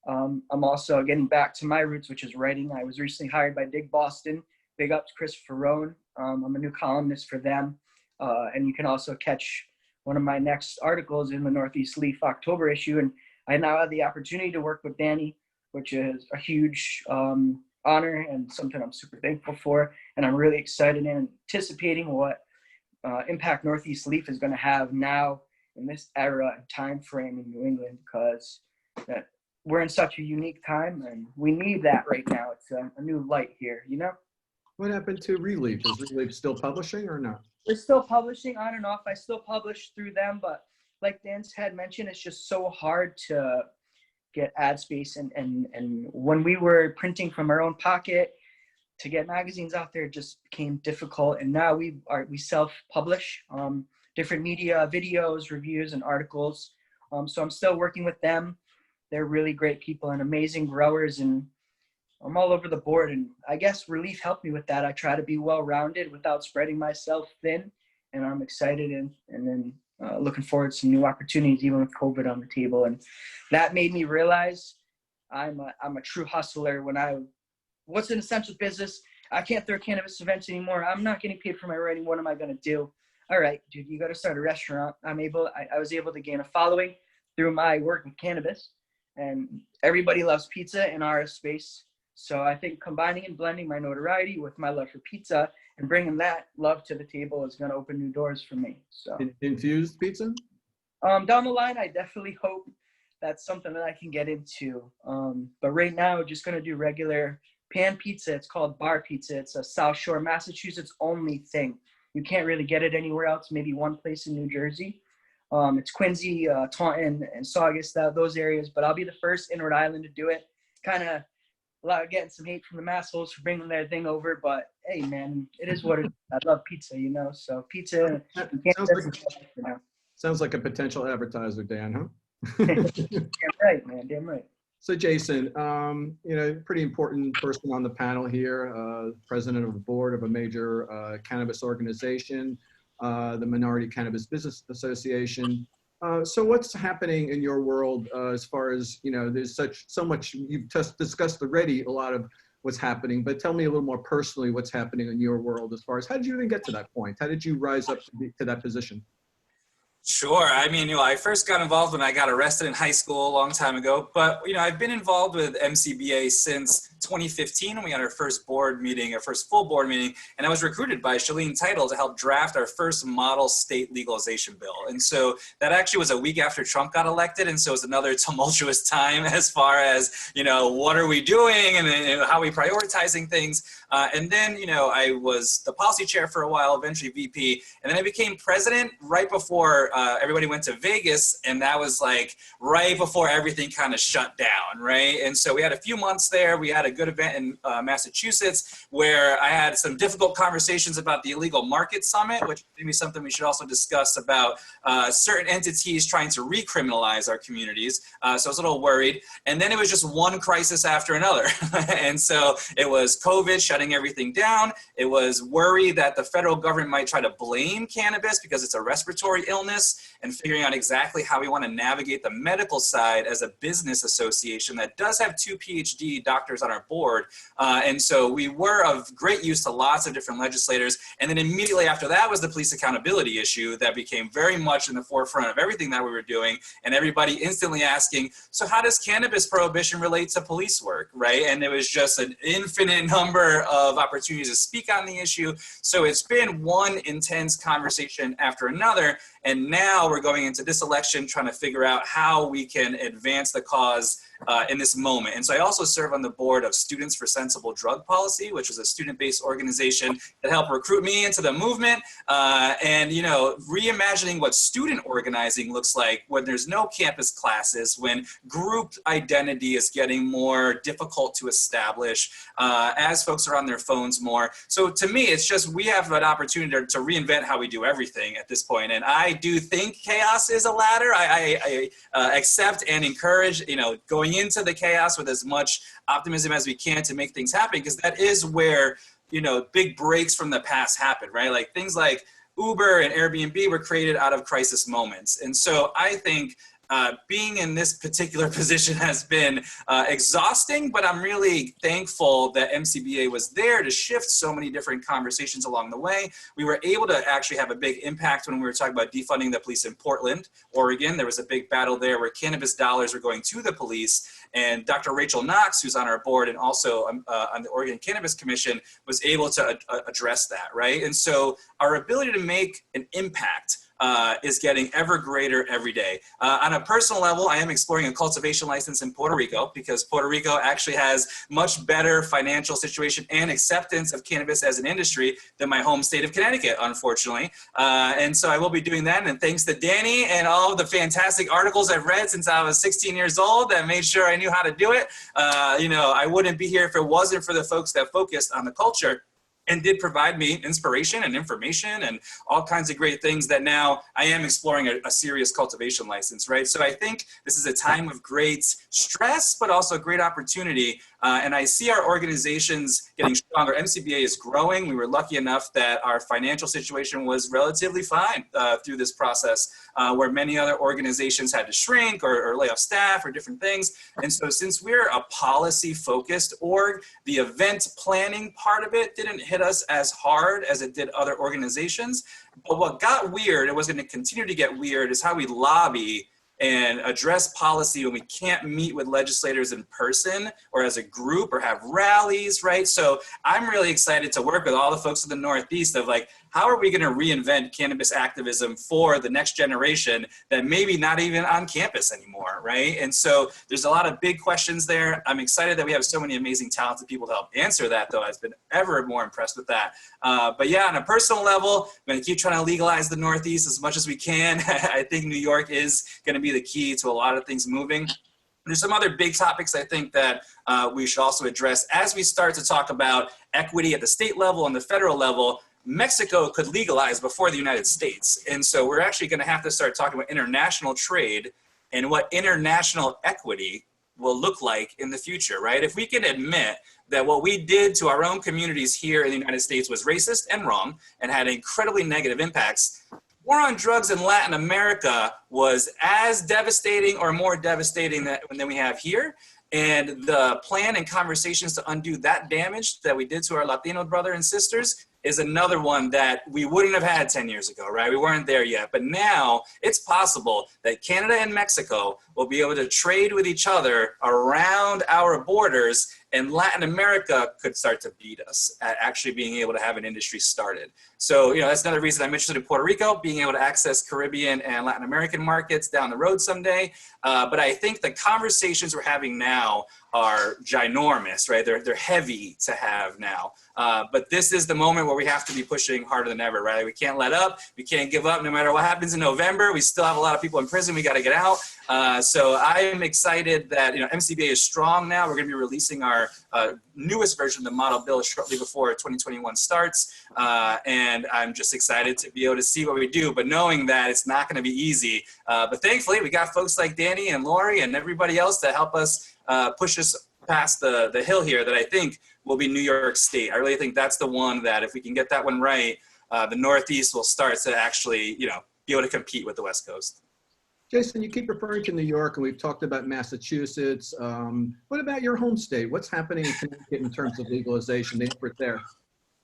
I'm also getting back to my roots, which is writing. I was recently hired by Dig Boston. Big up to Christopher Rowan. I'm a new columnist for them. And you can also catch one of my next articles in the Northeast Leaf October issue. And I now have the opportunity to work with Danny, which is a huge honor and something I'm super thankful for. And I'm really excited and anticipating what impact Northeast Leaf is going to have now in this era and time frame in New England, because we're in such a unique time, and we need that right now. It's a new light here, What happened to Relief? Is Relief still publishing or not? We're still publishing on and off. I still publish through them, but like Dan had mentioned, it's just so hard to get ad space. And when we were printing from our own pocket, to get magazines out there just became difficult. And now we self-publish different media, videos, reviews, and articles. So I'm still working with them. They're really great people and amazing growers, and I'm all over the board. And I guess Relief helped me with that. I try to be well-rounded without spreading myself thin, and I'm excited and then looking forward to some new opportunities, even with COVID on the table. And that made me realize I'm a true hustler. What's an essential business? I can't throw cannabis events anymore. I'm not getting paid for my writing. What am I going to do? All right, dude, you got to start a restaurant. I was able to gain a following through my work with cannabis, and everybody loves pizza in our space. So I think combining and blending my notoriety with my love for pizza and bringing that love to the table is going to open new doors for me. So Infused pizza? Down the line, I definitely hope that's something that I can get into. But right now, just going to do regular pan pizza. It's called bar pizza. It's a South Shore, Massachusetts only thing. You can't really get it anywhere else, maybe one place in New Jersey. It's Quincy, Taunton, and Saugus, those areas. But I'll be the first in Rhode Island to do it. Kind of getting some hate from the massholes for bringing their thing over. But, hey, man, it is what it is. I love pizza, So pizza. Sounds like a potential advertiser, Dan, huh? Damn right, man. Damn right. So Jason, pretty important person on the panel here, president of the board of a major cannabis organization, the Minority Cannabis Business Association. So what's happening in your world as far as, there's so much, you've just discussed already, a lot of what's happening, but tell me a little more personally what's happening in your world as far as how did you even get to that point? How did you rise up to that position? Sure. I mean, I first got involved when I got arrested in high school a long time ago, but, I've been involved with MCBA since 2015 when we had our first board meeting, our first full board meeting, and I was recruited by Shalene Title to help draft our first model state legalization bill. And so that actually was a week after Trump got elected, and so it was another tumultuous time as far as, what are we doing and how are we prioritizing things. And then, I was the policy chair for a while, eventually VP, and then I became president right before everybody went to Vegas, and that was like right before everything kind of shut down, right? And so we had a few months there. We had a good event in Massachusetts where I had some difficult conversations about the illegal market summit, which may be something we should also discuss about certain entities trying to recriminalize our communities. So I was a little worried. And then it was just one crisis after another. And so it was COVID shutting everything down. It was worry that the federal government might try to blame cannabis because it's a respiratory illness, and figuring out exactly how we want to navigate the medical side as a business association that does have 2 PhD doctors on our board. And so we were of great use to lots of different legislators. And then immediately after that was the police accountability issue that became very much in the forefront of everything that we were doing. And everybody instantly asking, so how does cannabis prohibition relate to police work, right? And it was just an infinite number of opportunities to speak on the issue. So it's been one intense conversation after another. And now we're going into this election trying to figure out how we can advance the cause in this moment. And so I also serve on the board of Students for Sensible Drug Policy, which is a student-based organization that helped recruit me into the movement. And, reimagining what student organizing looks like when there's no campus classes, when group identity is getting more difficult to establish, as folks are on their phones more. So to me, it's just we have an opportunity to reinvent how we do everything at this point. And I do think chaos is a ladder. I accept and encourage, going into the chaos with as much optimism as we can to make things happen, because that is where, big breaks from the past happen, right? Like things like Uber and Airbnb were created out of crisis moments. And so I think being in this particular position has been exhausting, but I'm really thankful that MCBA was there to shift so many different conversations along the way. We were able to actually have a big impact when we were talking about defunding the police in Portland, Oregon. There was a big battle there where cannabis dollars were going to the police, and Dr. Rachel Knox, who's on our board and also on the Oregon Cannabis Commission, was able to address that, right? And so our ability to make an impact is getting ever greater every day. On a personal level, I am exploring a cultivation license in Puerto Rico because Puerto Rico actually has much better financial situation and acceptance of cannabis as an industry than my home state of Connecticut, unfortunately. And so I will be doing that. And thanks to Danny and all of the fantastic articles I've read since I was 16 years old that made sure I knew how to do it. I wouldn't be here if it wasn't for the folks that focused on the culture and did provide me inspiration and information and all kinds of great things that now I am exploring a serious cultivation license, right? So I think this is a time of great stress, but also great opportunity. And I see our organizations getting stronger. MCBA is growing. We were lucky enough that our financial situation was relatively fine through this process, where many other organizations had to shrink or lay off staff or different things. And so since we're a policy-focused org, the event planning part of it didn't hit us as hard as it did other organizations. But what got weird, and was going to continue to get weird, is how we lobby and address policy when we can't meet with legislators in person or as a group or have rallies, right? So I'm really excited to work with all the folks in the Northeast of like, how are we going to reinvent cannabis activism for the next generation that maybe not even on campus anymore, right? And so there's a lot of big questions there. I'm excited that we have so many amazing talented people to help answer that, though. I've been ever more impressed with that. But yeah, on a personal level, I'm going to keep trying to legalize the Northeast as much as we can. I think New York is going to be the key to a lot of things moving. There's some other big topics I think that we should also address as we start to talk about equity at the state level and the federal level. Mexico could legalize before the United States. And so we're actually going to have to start talking about international trade and what international equity will look like in the future, right? If we can admit that what we did to our own communities here in the United States was racist and wrong and had incredibly negative impacts, war on drugs in Latin America was as devastating or more devastating than we have here. And the plan and conversations to undo that damage that we did to our Latino brother and sisters is another one that we wouldn't have had 10 years ago, right? We weren't there yet. But now it's possible that Canada and Mexico will be able to trade with each other around our borders, and Latin America could start to beat us at actually being able to have an industry started. So, that's another reason I'm interested in Puerto Rico, being able to access Caribbean and Latin American markets down the road someday. But I think the conversations we're having now are ginormous, right? They're heavy to have now. But this is the moment where we have to be pushing harder than ever, right? We can't let up. We can't give up no matter what happens in November. We still have a lot of people in prison. We got to get out. So I am excited that, MCBA is strong now. We're going to be releasing our newest version of the model bill shortly before 2021 starts. And I'm just excited to be able to see what we do, but knowing that it's not going to be easy. But thankfully, we got folks like Danny and Laury and everybody else to help us push us past the hill here that I think will be New York State. I really think that's the one that if we can get that one right, the Northeast will start to actually, be able to compete with the West Coast. Jason, you keep referring to New York, and we've talked about Massachusetts. What about your home state? What's happening in Connecticut in terms of legalization, the effort there?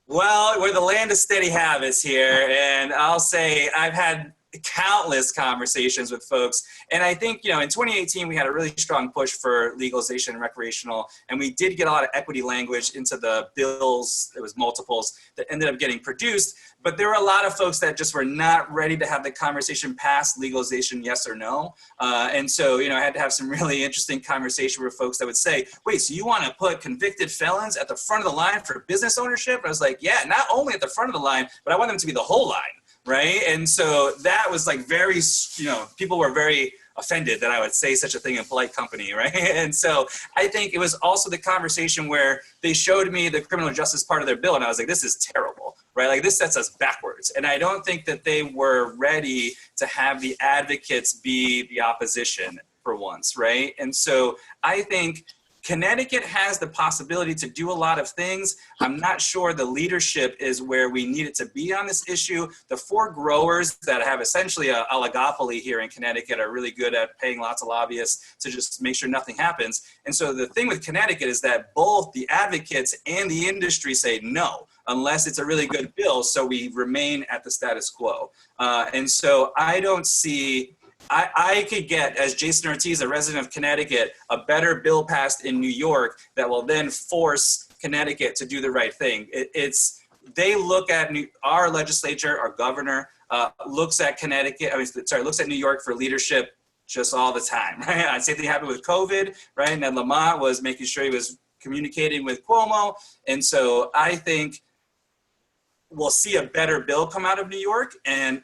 Well, we're the land of steady habits here, and I'll say I've had countless conversations with folks. And I think, in 2018, we had a really strong push for legalization and recreational, and we did get a lot of equity language into the bills. It was multiples that ended up getting produced. But there were a lot of folks that just were not ready to have the conversation past legalization, yes or no. And so, I had to have some really interesting conversation with folks that would say, wait, so you want to put convicted felons at the front of the line for business ownership? And I was like, yeah, not only at the front of the line, but I want them to be the whole line. Right. And so that was like very, people were very offended that I would say such a thing in polite company. Right. And so I think it was also the conversation where they showed me the criminal justice part of their bill. And I was like, this is terrible. Right. Like this sets us backwards. And I don't think that they were ready to have the advocates be the opposition for once. Right. And so I think Connecticut has the possibility to do a lot of things. I'm not sure the leadership is where we need it to be on this issue. The four growers that have essentially an oligopoly here in Connecticut are really good at paying lots of lobbyists to just make sure nothing happens. And so the thing with Connecticut is that both the advocates and the industry say no, unless it's a really good bill, so we remain at the status quo. And so I don't see... I could get, as Jason Ortiz, a resident of Connecticut, a better bill passed in New York that will then force Connecticut to do the right thing. They look at our legislature, our governor, looks at looks at New York for leadership just all the time, right? Same thing happened with COVID, right? And then Lamont was making sure he was communicating with Cuomo. And so I think we'll see a better bill come out of New York, and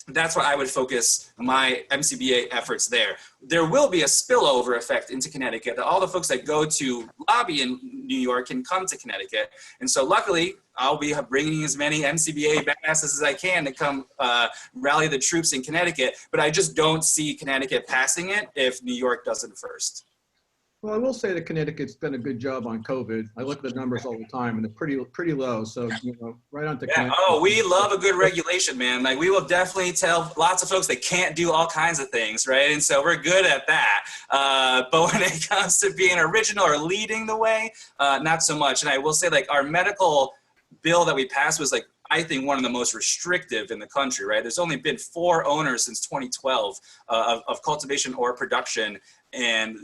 that's why I would focus my MCBA efforts there. There will be a spillover effect into Connecticut. All the folks that go to lobby in New York can come to Connecticut. And so luckily, I'll be bringing as many MCBA badasses as I can to come rally the troops in Connecticut. But I just don't see Connecticut passing it if New York doesn't first. Well, I will say that Connecticut's done a good job on COVID. I look at the numbers all the time, and they're pretty low. So, right on to Connecticut. Oh, we love a good regulation, man. Like, we will definitely tell lots of folks they can't do all kinds of things, right? And so we're good at that. But when it comes to being original or leading the way, not so much. And I will say, like, our medical bill that we passed was, like, I think one of the most restrictive in the country, right? There's only been 4 owners since 2012 of cultivation or production. And,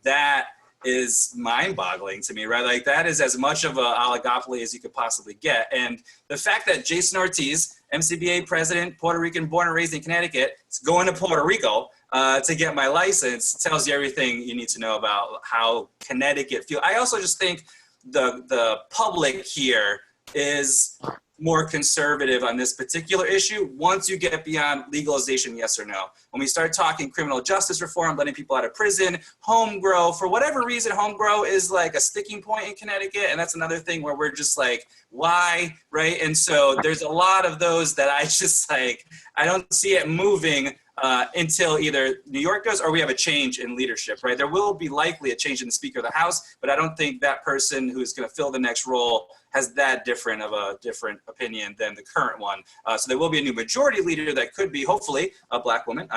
that is mind-boggling to me, right? Like, that is as much of an oligopoly as you could possibly get. And the fact that Jason Ortiz, MCBA president, Puerto Rican, born and raised in Connecticut, is going to Puerto Rico to get my license tells you everything you need to know about how Connecticut feels. I also just think the public here is more conservative on this particular issue once you get beyond legalization, yes or no. When we start talking criminal justice reform, letting people out of prison, home grow, for whatever reason, home grow is like a sticking point in Connecticut. And that's another thing where we're just like, why, right? And so there's a lot of those that I just like, I don't see it moving until either New York does or we have a change in leadership, right? There will be likely a change in the Speaker of the House, but I don't think that person who's going to fill the next role has that different opinion than the current one. So there will be a new majority leader that could be, hopefully, a Black woman.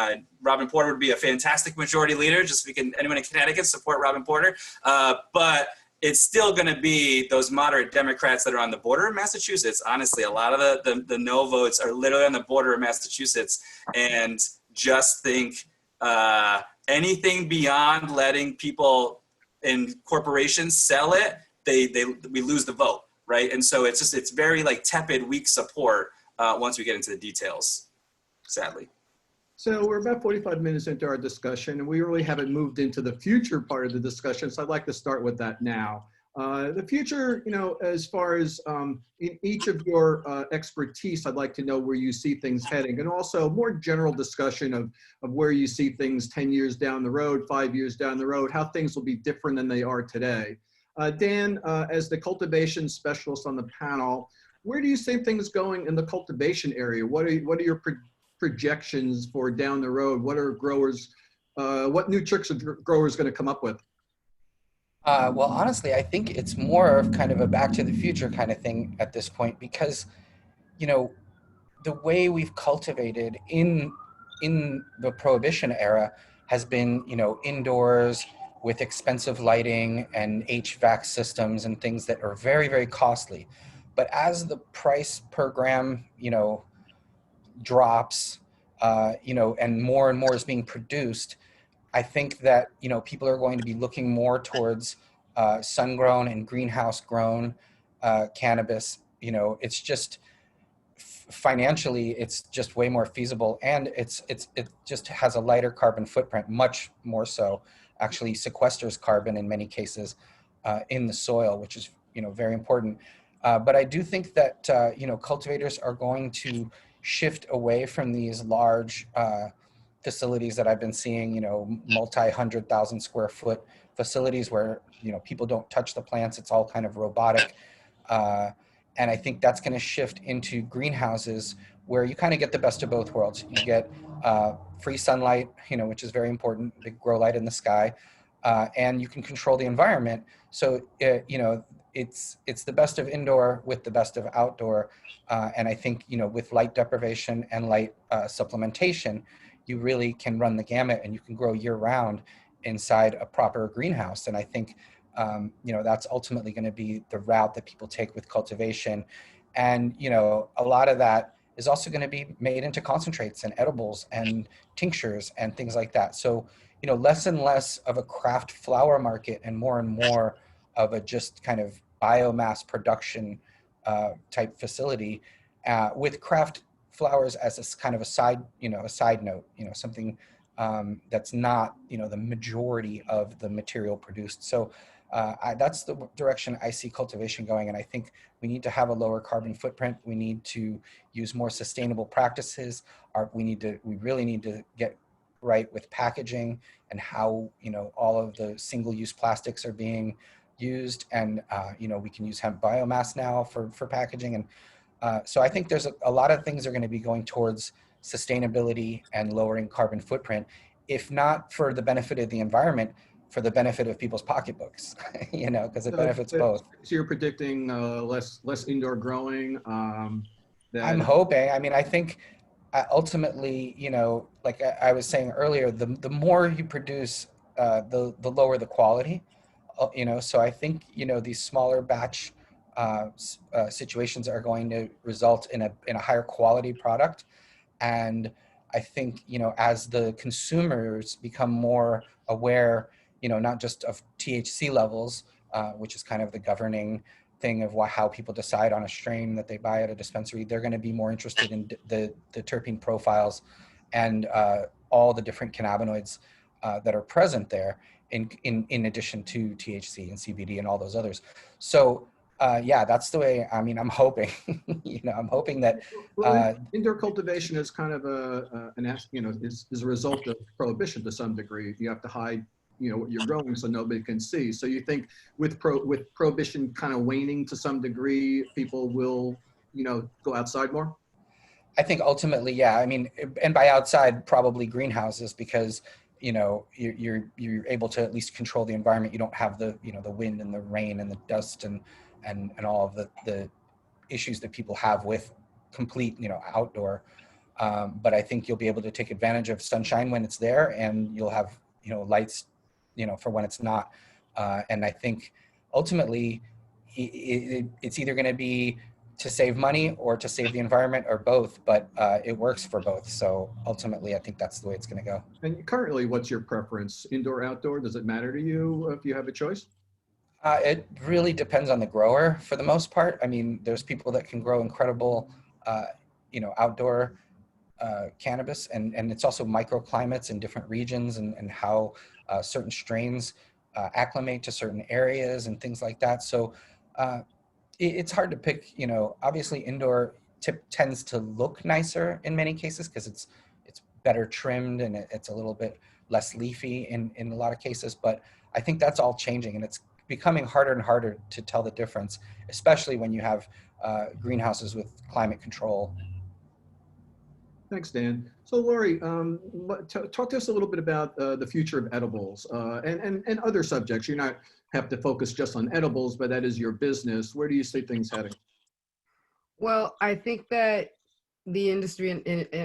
Robin Porter would be a fantastic majority leader, just so anyone in Connecticut support Robin Porter. But it's still going to be those moderate Democrats that are on the border of Massachusetts. Honestly, a lot of the no votes are literally on the border of Massachusetts. And just think anything beyond letting people in corporations sell it, we lose the vote, right? And so it's very like tepid, weak support once we get into the details, sadly. So we're about 45 minutes into our discussion, and we really haven't moved into the future part of the discussion. So I'd like to start with that now. The future, as far as in each of your expertise, I'd like to know where you see things heading, and also more general discussion of where you see things 10 years down the road, 5 years down the road, how things will be different than they are today. Dan, as the cultivation specialist on the panel, where do you see things going in the cultivation area? What are your projections for down the road? What are growers, what new tricks are growers going to come up with? Well, honestly, I think it's more of kind of a back to the future kind of thing at this point, because, the way we've cultivated in the Prohibition era has been, indoors with expensive lighting and HVAC systems and things that are very, very costly. But as the price per gram, drops, and more is being produced, I think that, people are going to be looking more towards sun-grown and greenhouse-grown cannabis. It's just financially, it's just way more feasible, and it just has a lighter carbon footprint, much more so. Actually, sequesters carbon in many cases in the soil, which is very important. But I do think that cultivators are going to shift away from these large facilities that I've been seeing, multi-100,000 square foot facilities where, people don't touch the plants. It's all kind of robotic. And I think that's going to shift into greenhouses where you kind of get the best of both worlds. You get free sunlight, which is very important, big grow light in the sky, and you can control the environment. So, it's the best of indoor with the best of outdoor. And I think, with light deprivation and light supplementation, you really can run the gamut, and you can grow year round inside a proper greenhouse. And I think, that's ultimately going to be the route that people take with cultivation. And, a lot of that is also going to be made into concentrates and edibles and tinctures and things like that. So, less and less of a craft flower market and more of a just kind of biomass production type facility with craft flowers as a kind of a side note, something that's not, the majority of the material produced. So that's the direction I see cultivation going. And I think we need to have a lower carbon footprint. We need to use more sustainable practices. We really need to get right with packaging and how, all of the single-use plastics are being used. And, we can use hemp biomass now for packaging. And so I think there's a lot of things are going to be going towards sustainability and lowering carbon footprint, if not for the benefit of the environment, for the benefit of people's pocketbooks, because it benefits both. So you're predicting less indoor growing? I'm hoping. I mean, I think ultimately, like I was saying earlier, the more you produce, the lower the quality. So I think, these smaller batch situations are going to result in a higher quality product. And I think, as the consumers become more aware, not just of THC levels, which is kind of the governing thing of how people decide on a strain that they buy at a dispensary, they're going to be more interested in the terpene profiles and all the different cannabinoids that are present there in addition to THC and CBD and all those others. So that's the way, I'm hoping, I'm hoping that indoor cultivation is kind of is a result of prohibition to some degree. You have to hide, what you're growing so nobody can see. So you think with prohibition kind of waning to some degree, people will, go outside more? I think ultimately, yeah. I mean, and by outside, probably greenhouses, because you're able to at least control the environment. You don't have the the wind and the rain and the dust and all of the issues that people have with complete outdoor. But I think you'll be able to take advantage of sunshine when it's there, and you'll have lights for when it's not. And I think ultimately it's either going to be to save money or to save the environment, or both, but it works for both. So ultimately, I think that's the way it's going to go. And currently, what's your preference? Indoor, outdoor? Does it matter to you if you have a choice? It really depends on the grower for the most part. I mean, there's people that can grow incredible, outdoor cannabis, and it's also microclimates in different regions, and how certain strains acclimate to certain areas and things like that. So it's hard to pick. Obviously indoor tends to look nicer in many cases because it's better trimmed and it's a little bit less leafy in a lot of cases. But I think that's all changing, and it's becoming harder and harder to tell the difference, especially when you have greenhouses with climate control. Thanks, Dan. So Laury, talk to us a little bit about the future of edibles and other subjects. You're not have to focus just on edibles, but that is your business. Where do you see things heading? Well, I think that the industry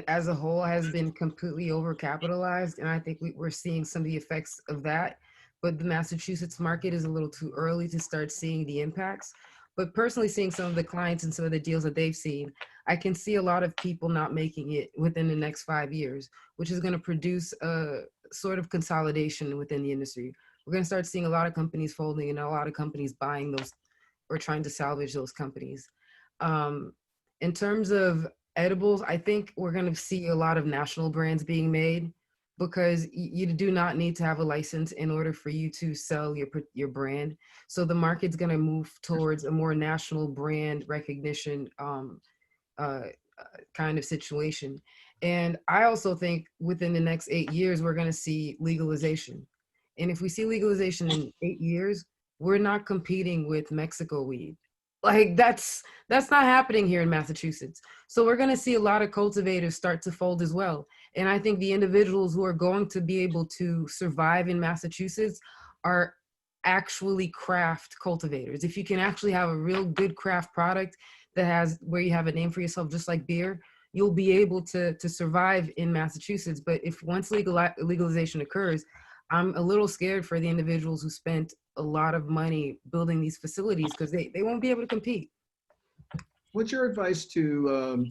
as a whole has been completely overcapitalized, and I think we're seeing some of the effects of that. But the Massachusetts market is a little too early to start seeing the impacts. But personally, seeing some of the clients and some of the deals that they've seen, I can see a lot of people not making it within the next 5 years, which is going to produce a sort of consolidation within the industry. We're going to start seeing a lot of companies folding and a lot of companies buying those or trying to salvage those companies. In terms of edibles, I think we're going to see a lot of national brands being made, because you do not need to have a license in order for you to sell your brand. So the market's going to move towards a more national brand recognition kind of situation. And I also think within the next 8 years, we're going to see legalization. And if we see legalization in 8 years, we're not competing with Mexico weed. Like that's not happening here in Massachusetts. So we're going to see a lot of cultivators start to fold as well. And I think the individuals who are going to be able to survive in Massachusetts are actually craft cultivators. If you can actually have a real good craft product that has where you have a name for yourself, just like beer, you'll be able to survive in Massachusetts. But if once legalization occurs, I'm a little scared for the individuals who spent a lot of money building these facilities, because they won't be able to compete. What's your advice to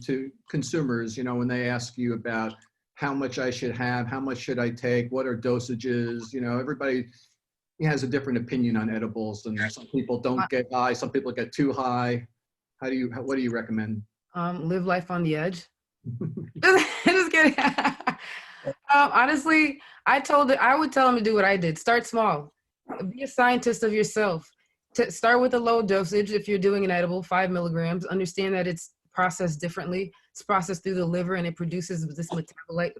consumers, when they ask you about how much I should have, how much should I take, what are dosages? Everybody has a different opinion on edibles, and some people don't get high, some people get too high. What do you recommend? Live life on the edge. Just kidding. Honestly, I would tell them to do what I did. Start small. Be a scientist of yourself. Start with a low dosage. If you're doing an edible, 5 milligrams, understand that it's processed differently. It's processed through the liver, and it produces this metabolite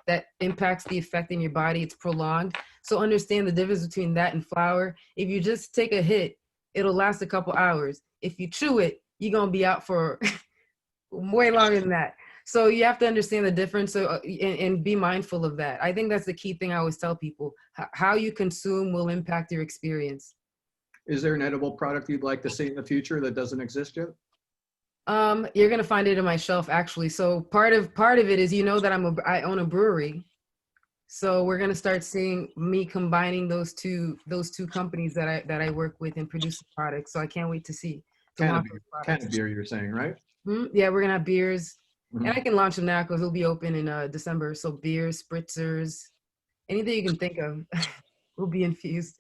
that impacts the effect in your body. It's prolonged. So understand the difference between that and flour. If you just take a hit, it'll last a couple hours. If you chew it, you're going to be out for way longer than that. So you have to understand the difference and be mindful of that. I think that's the key thing I always tell people. How you consume will impact your experience. Is there an edible product you'd like to see in the future that doesn't exist yet? You're gonna find it on my shelf, actually. So part of it is, that I own a brewery. So we're gonna start seeing me combining those two companies that I work with and produce products. So I can't wait to see. Cannabis beer, you're saying, right? Yeah, we're gonna have beers. Mm-hmm. And I can launch them now because it'll be open in December. So beers, spritzers, anything you can think of will be infused.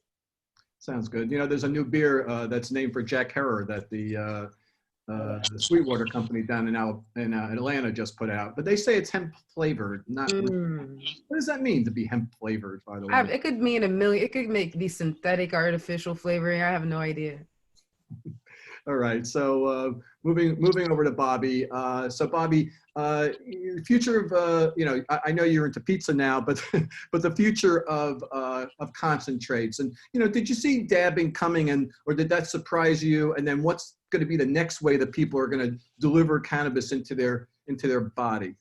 Sounds good. There's a new beer that's named for Jack Herrer that the Sweetwater company down in Atlanta just put out. But they say it's hemp flavored. What does that mean to be hemp flavored, by the way? It could mean a million. It could be synthetic, artificial flavoring. I have no idea. All right, so moving over to Bobby. So Bobby, future of I know you're into pizza now, but the future of concentrates, and did you see dabbing coming, or did that surprise you? And then what's going to be the next way that people are going to deliver cannabis into their into their body?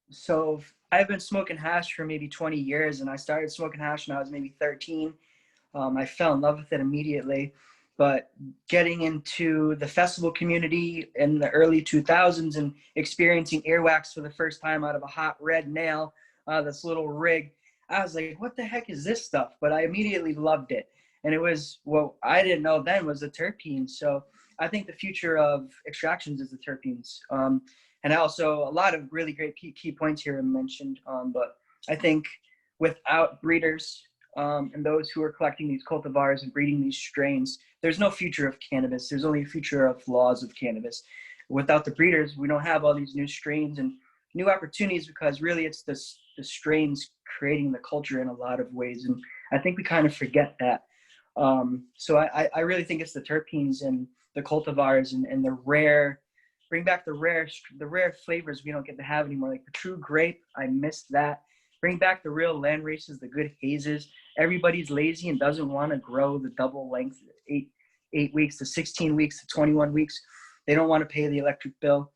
So I've been smoking hash for maybe 20 years, and I started smoking hash when I was maybe 13. I fell in love with it immediately. But getting into the festival community in the early 2000s and experiencing earwax for the first time out of a hot red nail, this little rig, I was like, what the heck is this stuff? But I immediately loved it. And it was what I didn't know then was the terpenes. So I think the future of extractions is the terpenes. And also a lot of really great key points here mentioned. But I think without breeders and those who are collecting these cultivars and breeding these strains, there's no future of cannabis. There's only a future of laws of cannabis. Without the breeders, we don't have all these new strains and new opportunities, because really it's the strains creating the culture in a lot of ways. And I think we kind of forget that. So I really think it's the terpenes and the cultivars and the rare, bring back the rare flavors we don't get to have anymore. Like the true grape, I missed that. Bring back the real land races, the good hazes. Everybody's lazy and doesn't want to grow the double length, 8 weeks to 16 weeks to 21 weeks. They don't want to pay the electric bill.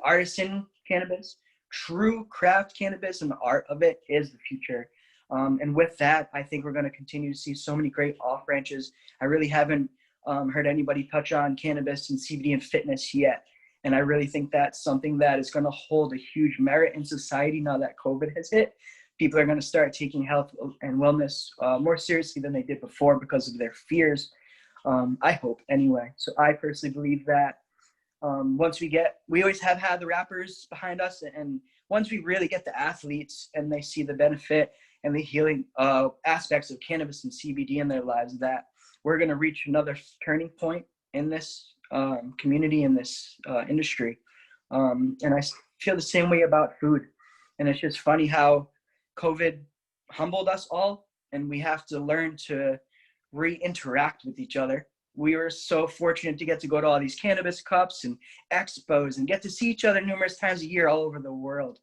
Artisan cannabis, true craft cannabis, and the art of it is the future. And with that, I think we're going to continue to see so many great off branches. I really haven't heard anybody touch on cannabis and CBD and fitness yet. And I really think that's something that is going to hold a huge merit in society now that COVID has hit. People are going to start taking health and wellness more seriously than they did before because of their fears. I hope anyway. So I personally believe that once we always have had the rappers behind us, and once we really get the athletes and they see the benefit and the healing aspects of cannabis and CBD in their lives, that we're going to reach another turning point in this community, in this industry. And I feel the same way about food. And it's just funny how COVID humbled us all, and we have to learn to re-interact with each other. We were so fortunate to get to go to all these cannabis cups and expos and get to see each other numerous times a year all over the world.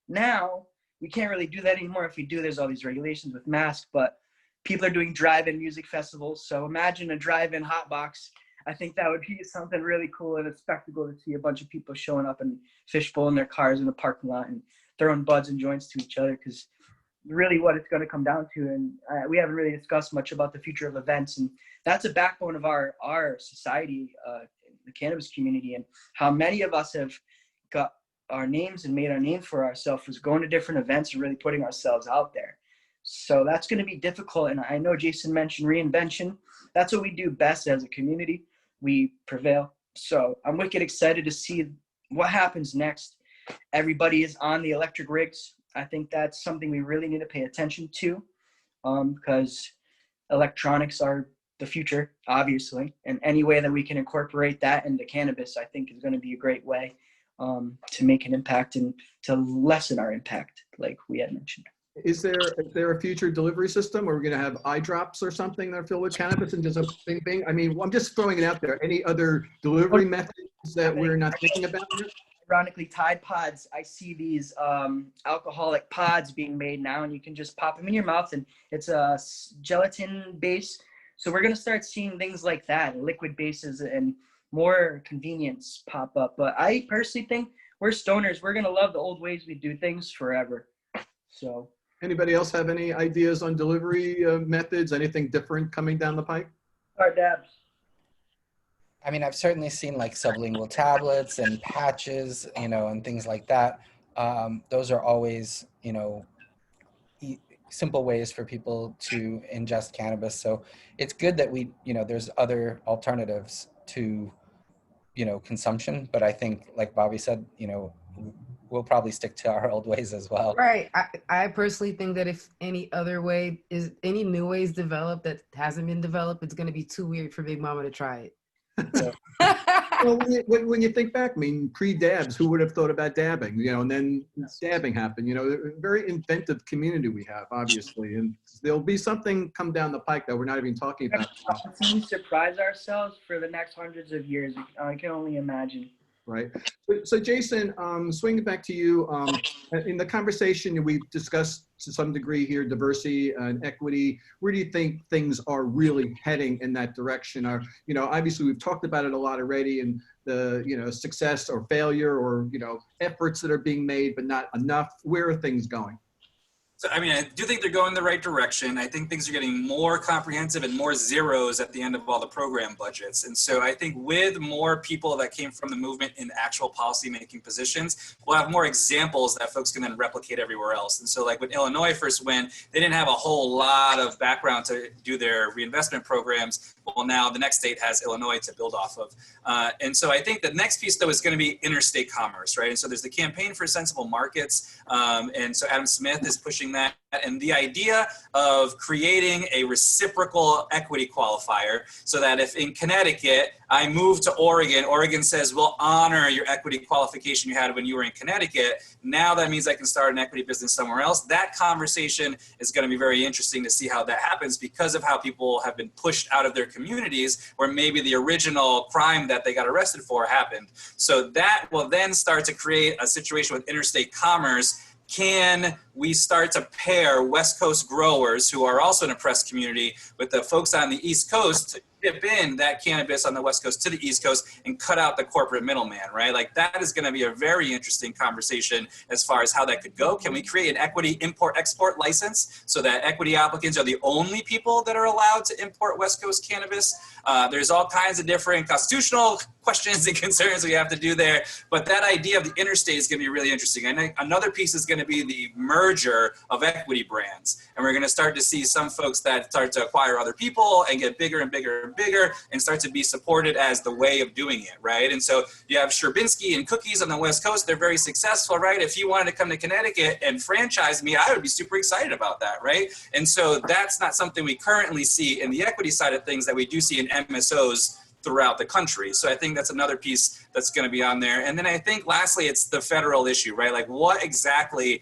Now, we can't really do that anymore. If we do, there's all these regulations with masks, but people are doing drive-in music festivals. So imagine a drive-in hotbox. I think that would be something really cool and a spectacle to see a bunch of people showing up and fishbowl in their cars in the parking lot and throwing buds and joints to each other, because really what it's going to come down to, and we haven't really discussed much about the future of events, and that's a backbone of our society, the cannabis community, and how many of us have got our names and made our name for ourselves was going to different events and really putting ourselves out there. So that's going to be difficult, and I know Jason mentioned reinvention. That's what we do best as a community. We prevail. So I'm wicked excited to see what happens next. Everybody is on the electric rigs. I think that's something we really need to pay attention to, because electronics are the future, obviously. And any way that we can incorporate that into cannabis, I think is going to be a great way to make an impact and to lessen our impact, like we had mentioned. Is there a future delivery system where we're going to have eye drops or something that are filled with cannabis and just a bing bing? I mean, I'm just throwing it out there. Any other delivery methods that we're not thinking about yet? Ironically, Tide Pods, I see these alcoholic pods being made now, and you can just pop them in your mouth, and it's a gelatin base. So we're going to start seeing things like that, liquid bases, and more convenience pop up. But I personally think we're stoners. We're going to love the old ways we do things forever. So anybody else have any ideas on delivery methods? Anything different coming down the pike? Our dabs. I mean, I've certainly seen like sublingual tablets and patches, you know, and things like that. Those are always, you know, simple ways for people to ingest cannabis. So it's good that we, you know, there's other alternatives to, you know, consumption. But I think, like Bobby said, you know, we'll probably stick to our old ways as well. Right. I personally think that if any new ways developed that hasn't been developed, it's going to be too weird for Big Mama to try it. So. Well, when you think back, I mean, pre-dabs, who would have thought about dabbing? You know, and then dabbing happened. You know, very inventive community we have, obviously, and there'll be something come down the pike that we're not even talking about. We surprise ourselves for the next hundreds of years. I can only imagine. Right. So Jason, swinging back to you, in the conversation, we discussed to some degree here, diversity and equity. Where do you think things are really heading in that direction? Are, you know, obviously we've talked about it a lot already, and the, you know, success or failure, or, you know, efforts that are being made but not enough. Where are things going? So, I mean, I do think they're going in the right direction. I think things are getting more comprehensive and more zeros at the end of all the program budgets. And so I think with more people that came from the movement in actual policy-making positions, we'll have more examples that folks can then replicate everywhere else. And so like when Illinois first went, they didn't have a whole lot of background to do their reinvestment programs. Well, now the next state has Illinois to build off of. And so I think the next piece, though, is going to be interstate commerce, right? And so there's the Campaign for Sensible Markets. And so Adam Smith is pushing that. And the idea of creating a reciprocal equity qualifier so that if in Connecticut, I move to Oregon, Oregon says, we'll honor your equity qualification you had when you were in Connecticut. Now that means I can start an equity business somewhere else. That conversation is going to be very interesting to see how that happens because of how people have been pushed out of their communities where maybe the original crime that they got arrested for happened. So that will then start to create a situation with interstate commerce. Can we start to pair West Coast growers who are also an oppressed community with the folks on the East Coast to ship in that cannabis on the West Coast to the East Coast and cut out the corporate middleman, right? Like that is going to be a very interesting conversation as far as how that could go. Can we create an equity import-export license so that equity applicants are the only people that are allowed to import West Coast cannabis? There's all kinds of different constitutional questions and concerns we have to do there. But that idea of the interstate is going to be really interesting. I think another piece is going to be the merger of equity brands. And we're going to start to see some folks that start to acquire other people and get bigger and bigger and bigger and start to be supported as the way of doing it, right? And so you have Sherbinski and Cookies on the West Coast. They're very successful, right? If you wanted to come to Connecticut and franchise me, I would be super excited about that, right? And so that's not something we currently see in the equity side of things that we do see in MSOs throughout the country. So I think that's another piece that's going to be on there. And then I think lastly, it's the federal issue, right? Like what exactly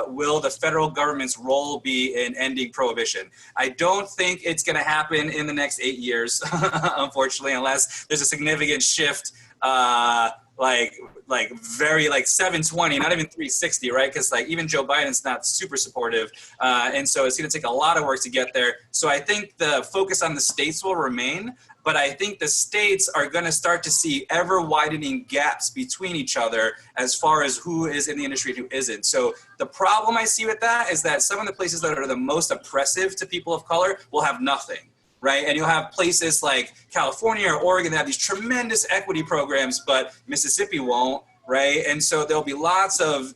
will the federal government's role be in ending prohibition? I don't think it's going to happen in the next 8 years, unfortunately, unless there's a significant shift like very like 720, not even 360, right? Because like even Joe Biden's not super supportive. And so it's going to take a lot of work to get there. So I think the focus on the states will remain, but I think the states are going to start to see ever widening gaps between each other as far as who is in the industry and who isn't. So the problem I see with that is that some of the places that are the most oppressive to people of color will have nothing. Right, and you'll have places like California or Oregon that have these tremendous equity programs, but Mississippi won't, right? And so there'll be lots of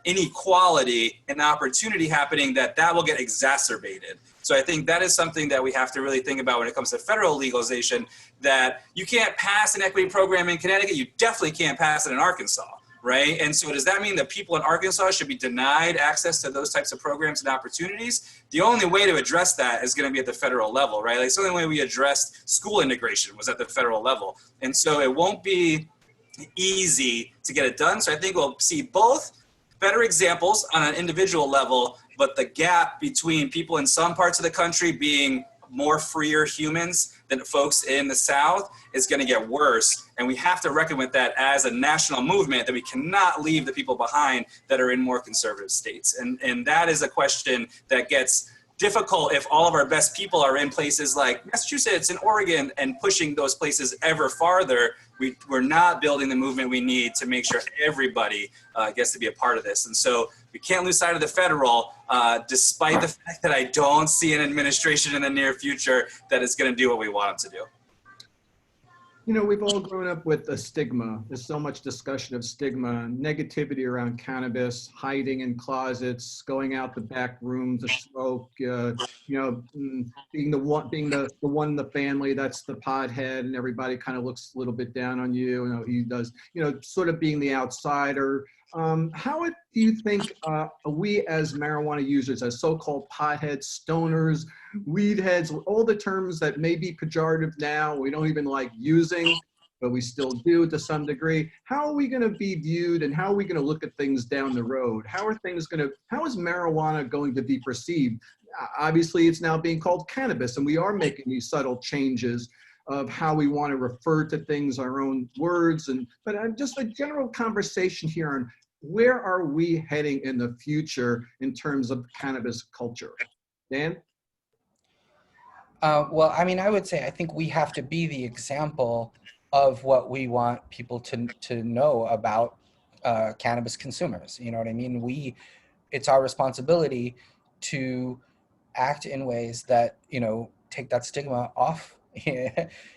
inequality and opportunity happening that will get exacerbated. So I think that is something that we have to really think about when it comes to federal legalization, that you can't pass an equity program in Connecticut, you definitely can't pass it in Arkansas. Right. And so does that mean that people in Arkansas should be denied access to those types of programs and opportunities? The only way to address that is going to be at the federal level, right? Like it's the only way we addressed school integration was at the federal level. And so it won't be easy to get it done. So I think we'll see both better examples on an individual level, but the gap between people in some parts of the country being more freer humans than folks in the South is going to get worse. And we have to reckon with that as a national movement, that we cannot leave the people behind that are in more conservative states. And that is a question that gets difficult if all of our best people are in places like Massachusetts and Oregon and pushing those places ever farther. We're not building the movement we need to make sure everybody gets to be a part of this. And so we can't lose sight of the federal, despite the fact that I don't see an administration in the near future that is going to do what we want them to do. You know, we've all grown up with a stigma. There's so much discussion of stigma, negativity around cannabis, hiding in closets, going out the back room to smoke, you know, being the one in the family that's the pothead, and everybody kind of looks a little bit down on you. You know, he does, you know, sort of being the outsider. How do you think we as marijuana users, as so-called potheads, stoners, weed heads, all the terms that may be pejorative now, we don't even like using, but we still do to some degree, how are we going to be viewed and how are we going to look at things down the road? How is marijuana going to be perceived? Obviously, it's now being called cannabis, and we are making these subtle changes of how we want to refer to things, our own words, but just a general conversation here on where are we heading in the future in terms of cannabis culture? Dan? Well, I mean, I would say I think we have to be the example of what we want people to know about cannabis consumers. You know what I mean? It's our responsibility to act in ways that, you know, take that stigma off.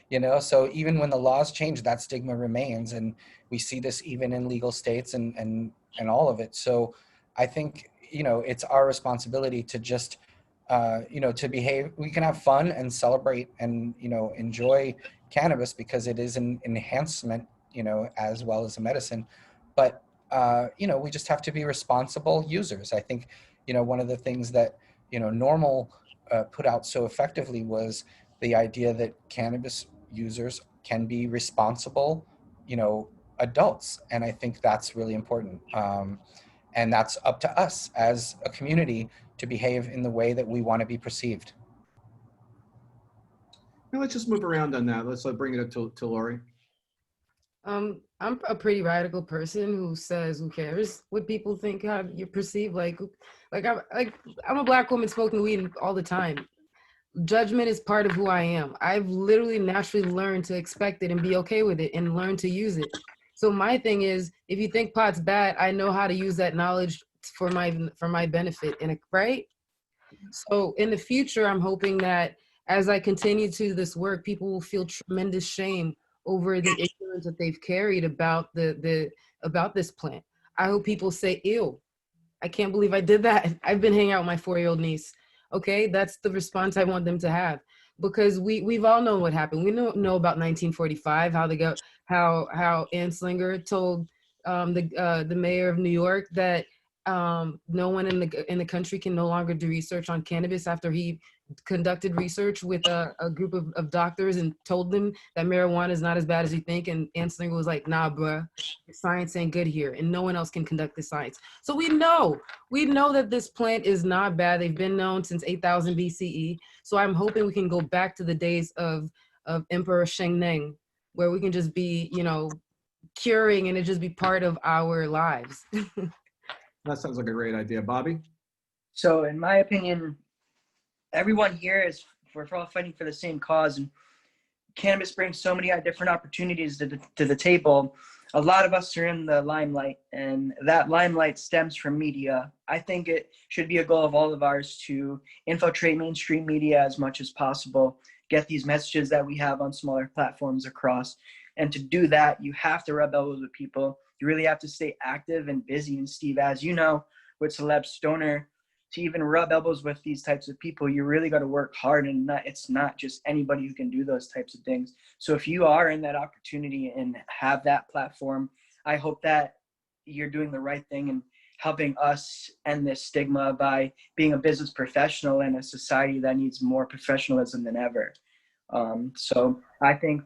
You know, so even when the laws change, that stigma remains, and we see this even in legal states and all of it. So I think, you know, it's our responsibility to just you know, to behave. We can have fun and celebrate and, you know, enjoy cannabis because it is an enhancement, you know, as well as a medicine. But you know, we just have to be responsible users. I think, you know, one of the things that, you know, Normal put out so effectively was the idea that cannabis users can be responsible, you know, adults. And I think that's really important. And that's up to us as a community to behave in the way that we want to be perceived. Now let's just move around on that. Let's bring it up to Laury. I'm a pretty radical person who says, who cares what people think, how you're perceived. I'm a Black woman smoking weed all the time. Judgment is part of who I am. I've literally naturally learned to expect it and be okay with it and learn to use it. So my thing is, if you think pot's bad, I know how to use that knowledge for my benefit, and right? So in the future, I'm hoping that as I continue to this work, people will feel tremendous shame over the ignorance that they've carried about about this plant. I hope people say, ew, I can't believe I did that. I've been hanging out with my 4-year-old niece. Okay, that's the response I want them to have, because we've all known what happened. We know about 1945, how Anslinger told the mayor of New York that no one in the country can no longer do research on cannabis after he conducted research with a group of doctors and told them that marijuana is not as bad as you think. And Anslinger was like, nah, bruh, science ain't good here, and no one else can conduct the science. So we know that this plant is not bad. They've been known since 8000 BCE. So I'm hoping we can go back to the days of Emperor Sheng Neng, where we can just be, you know, curing and it just be part of our lives. That sounds like a great idea. Bobby? So in my opinion, everyone here we're all fighting for the same cause, and cannabis brings so many different opportunities to the table. A lot of us are in the limelight, and that limelight stems from media. I think it should be a goal of all of ours to infiltrate mainstream media as much as possible, get these messages that we have on smaller platforms across. And to do that, you have to rub elbows with people. You really have to stay active and busy. And Steve, as you know, with Celeb Stoner, to even rub elbows with these types of people, you really got to work hard, and it's not just anybody who can do those types of things. So if you are in that opportunity and have that platform, I hope that you're doing the right thing and helping us end this stigma by being a business professional in a society that needs more professionalism than ever. So I think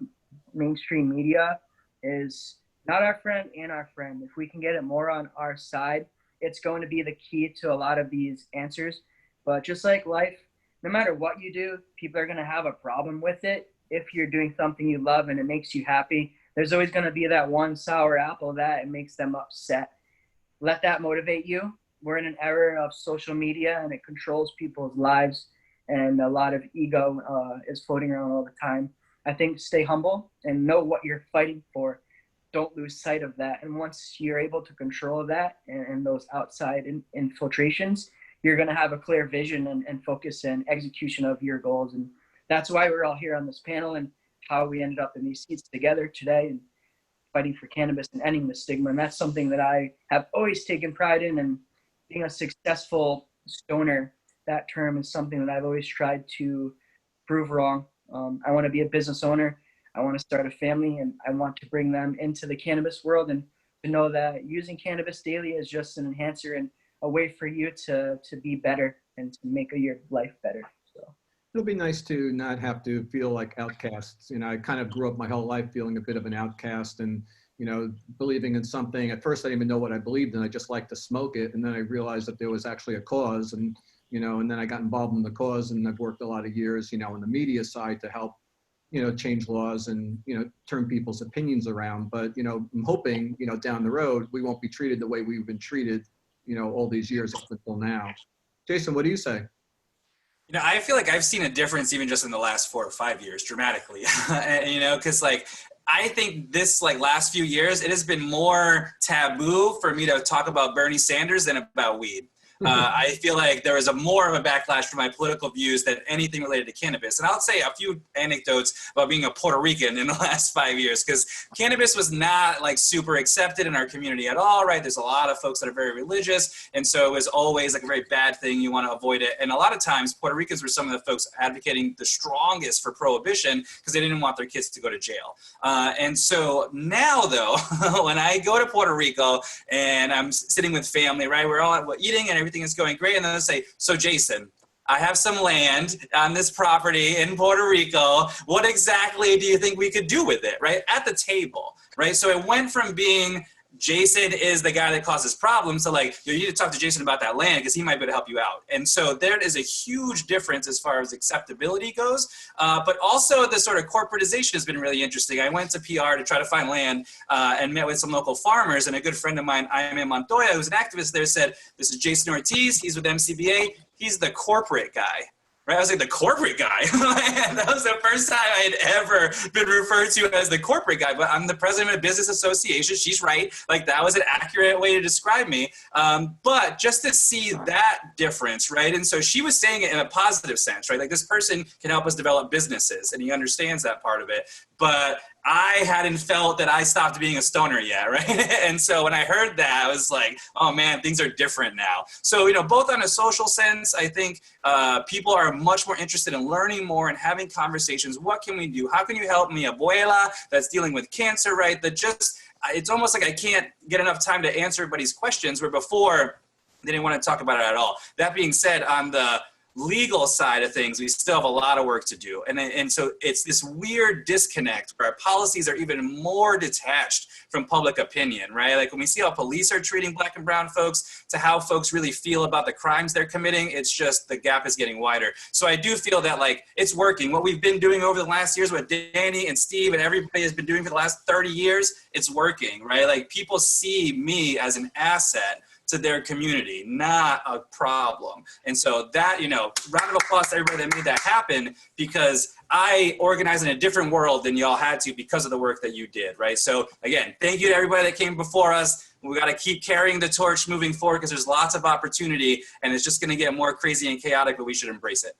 mainstream media is not our friend and our friend. If we can get it more on our side, it's going to be the key to a lot of these answers. But just like life, no matter what you do, people are going to have a problem with it. If you're doing something you love and it makes you happy, there's always going to be that one sour apple that it makes them upset. Let that motivate you. We're in an era of social media, and it controls people's lives, and a lot of ego is floating around all the time. I think stay humble and know what you're fighting for. Don't lose sight of that. And once you're able to control that and those outside infiltrations, you're going to have a clear vision and focus and execution of your goals. And that's why we're all here on this panel, and how we ended up in these seats together today and fighting for cannabis and ending the stigma. And that's something that I have always taken pride in. And being a successful stoner, that term is something that I've always tried to prove wrong. I want to be a business owner. I want to start a family, and I want to bring them into the cannabis world, and to know that using cannabis daily is just an enhancer and a way for you to be better and to make your life better. So It'll be nice to not have to feel like outcasts. You know, I kind of grew up my whole life feeling a bit of an outcast, and, you know, believing in something. At first, I didn't even know what I believed in. I just liked to smoke it. And then I realized that there was actually a cause, and, you know, and then I got involved in the cause, and I've worked a lot of years, you know, on the media side to help change laws and, turn people's opinions around. But, I'm hoping, down the road, we won't be treated the way we've been treated, all these years up until now. Jason, what do you say? I feel like I've seen a difference even just in the last 4 or 5 years dramatically, because like, I think this like last few years, it has been more taboo for me to talk about Bernie Sanders than about weed. I feel like there was more of a backlash for my political views than anything related to cannabis. And I'll say a few anecdotes about being a Puerto Rican in the last 5 years, because cannabis was not like super accepted in our community at all, right? There's a lot of folks that are very religious. And so it was always like a very bad thing. You want to avoid it. And a lot of times Puerto Ricans were some of the folks advocating the strongest for prohibition because they didn't want their kids to go to jail. And so now though, when I go to Puerto Rico and I'm sitting with family, right, we're all eating and everything is going great. And then they'll say, so Jason, I have some land on this property in Puerto Rico. What exactly do you think we could do with it, right? At the table, right? So it went from being Jason is the guy that causes problems. So like, you need to talk to Jason about that land because he might be able to help you out. And so there is a huge difference as far as acceptability goes. But also the sort of corporatization has been really interesting. I went to PR to try to find land and met with some local farmers, and a good friend of mine, Jaime Montoya, who's an activist there, said, this is Jason Ortiz. He's with MCBA. He's the corporate guy. Right? I was like, the corporate guy. That was the first time I had ever been referred to as the corporate guy, but I'm the president of a business association. She's right. Like that was an accurate way to describe me. But just to see that difference, right? And so she was saying it in a positive sense, right? Like this person can help us develop businesses and he understands that part of it. But I hadn't felt that I stopped being a stoner yet, right? And so when I heard that, I was like, oh man, things are different now. So, both on a social sense, I think people are much more interested in learning more and having conversations. What can we do? How can you help mi abuela that's dealing with cancer, right? That just, it's almost like I can't get enough time to answer everybody's questions, where before they didn't want to talk about it at all. That being said, on the legal side of things, we still have a lot of work to do. And so it's this weird disconnect where our policies are even more detached from public opinion, right? Like when we see how police are treating Black and brown folks to how folks really feel about the crimes they're committing, it's just the gap is getting wider. So I do feel that like it's working. What we've been doing over the last years, what Danny and Steve and everybody has been doing for the last 30 years, it's working, right? Like people see me as an asset to their community, not a problem. And so that, round of applause to everybody that made that happen, because I organized in a different world than y'all had to because of the work that you did, right? So again, thank you to everybody that came before us. We got to keep carrying the torch moving forward because there's lots of opportunity and it's just going to get more crazy and chaotic, but we should embrace it.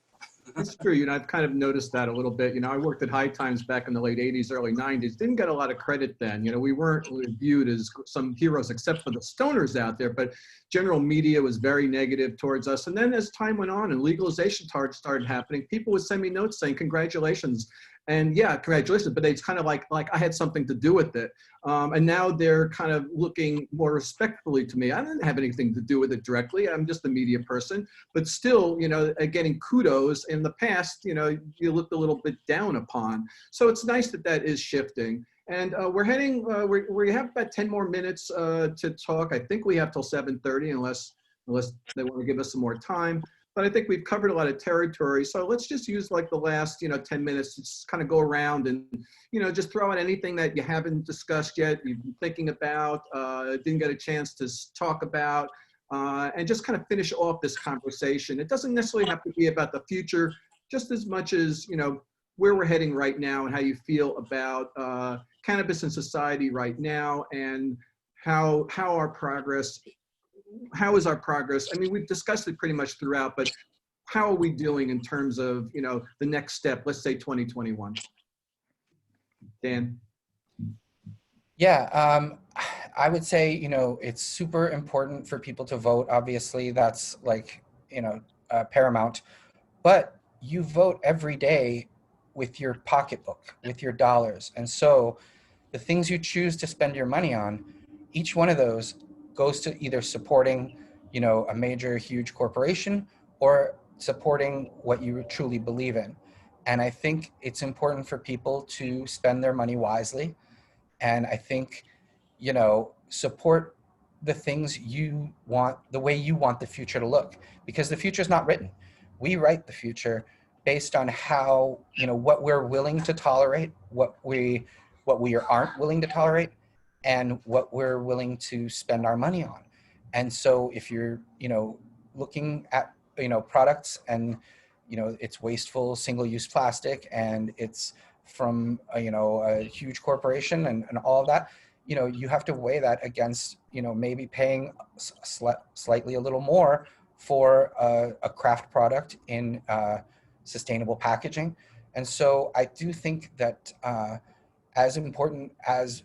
It's true. I've kind of noticed that a little bit. I worked at High Times back in the late 80s, early 90s. Didn't get a lot of credit then. We weren't viewed as some heroes except for the stoners out there, but general media was very negative towards us. And then as time went on and legalization started happening, people would send me notes saying, congratulations. And yeah, congratulations, but it's kind of like I had something to do with it. And now they're kind of looking more respectfully to me. I didn't have anything to do with it directly. I'm just a media person, but still, getting kudos. In the past, you looked a little bit down upon. So it's nice that is shifting. And we're heading, we have about 10 more minutes to talk. I think we have till 7:30 unless they want to give us some more time. But I think we've covered a lot of territory. So let's just use like the last, 10 minutes to just kind of go around and, just throw out anything that you haven't discussed yet, you've been thinking about, didn't get a chance to talk about, and just kind of finish off this conversation. It doesn't necessarily have to be about the future, just as much as, where we're heading right now and how you feel about cannabis in society right now and how our progress. How is our progress? I mean, we've discussed it pretty much throughout, but how are we doing in terms of, the next step, let's say 2021? Dan? Yeah, I would say, it's super important for people to vote. Obviously, that's like, paramount. But you vote every day with your pocketbook, with your dollars. And so the things you choose to spend your money on, each one of those goes to either supporting, a major, huge corporation or supporting what you truly believe in. And I think it's important for people to spend their money wisely. And I think, support the things you want, the way you want the future to look, because the future is not written. We write the future. based on how, what we're willing to tolerate, what we aren't willing to tolerate, and what we're willing to spend our money on. And so if you're, looking at, products and, it's wasteful single-use plastic and it's from, a huge corporation and all of that, you have to weigh that against, maybe paying slightly a little more for a craft product in sustainable packaging. And so I do think that as important as,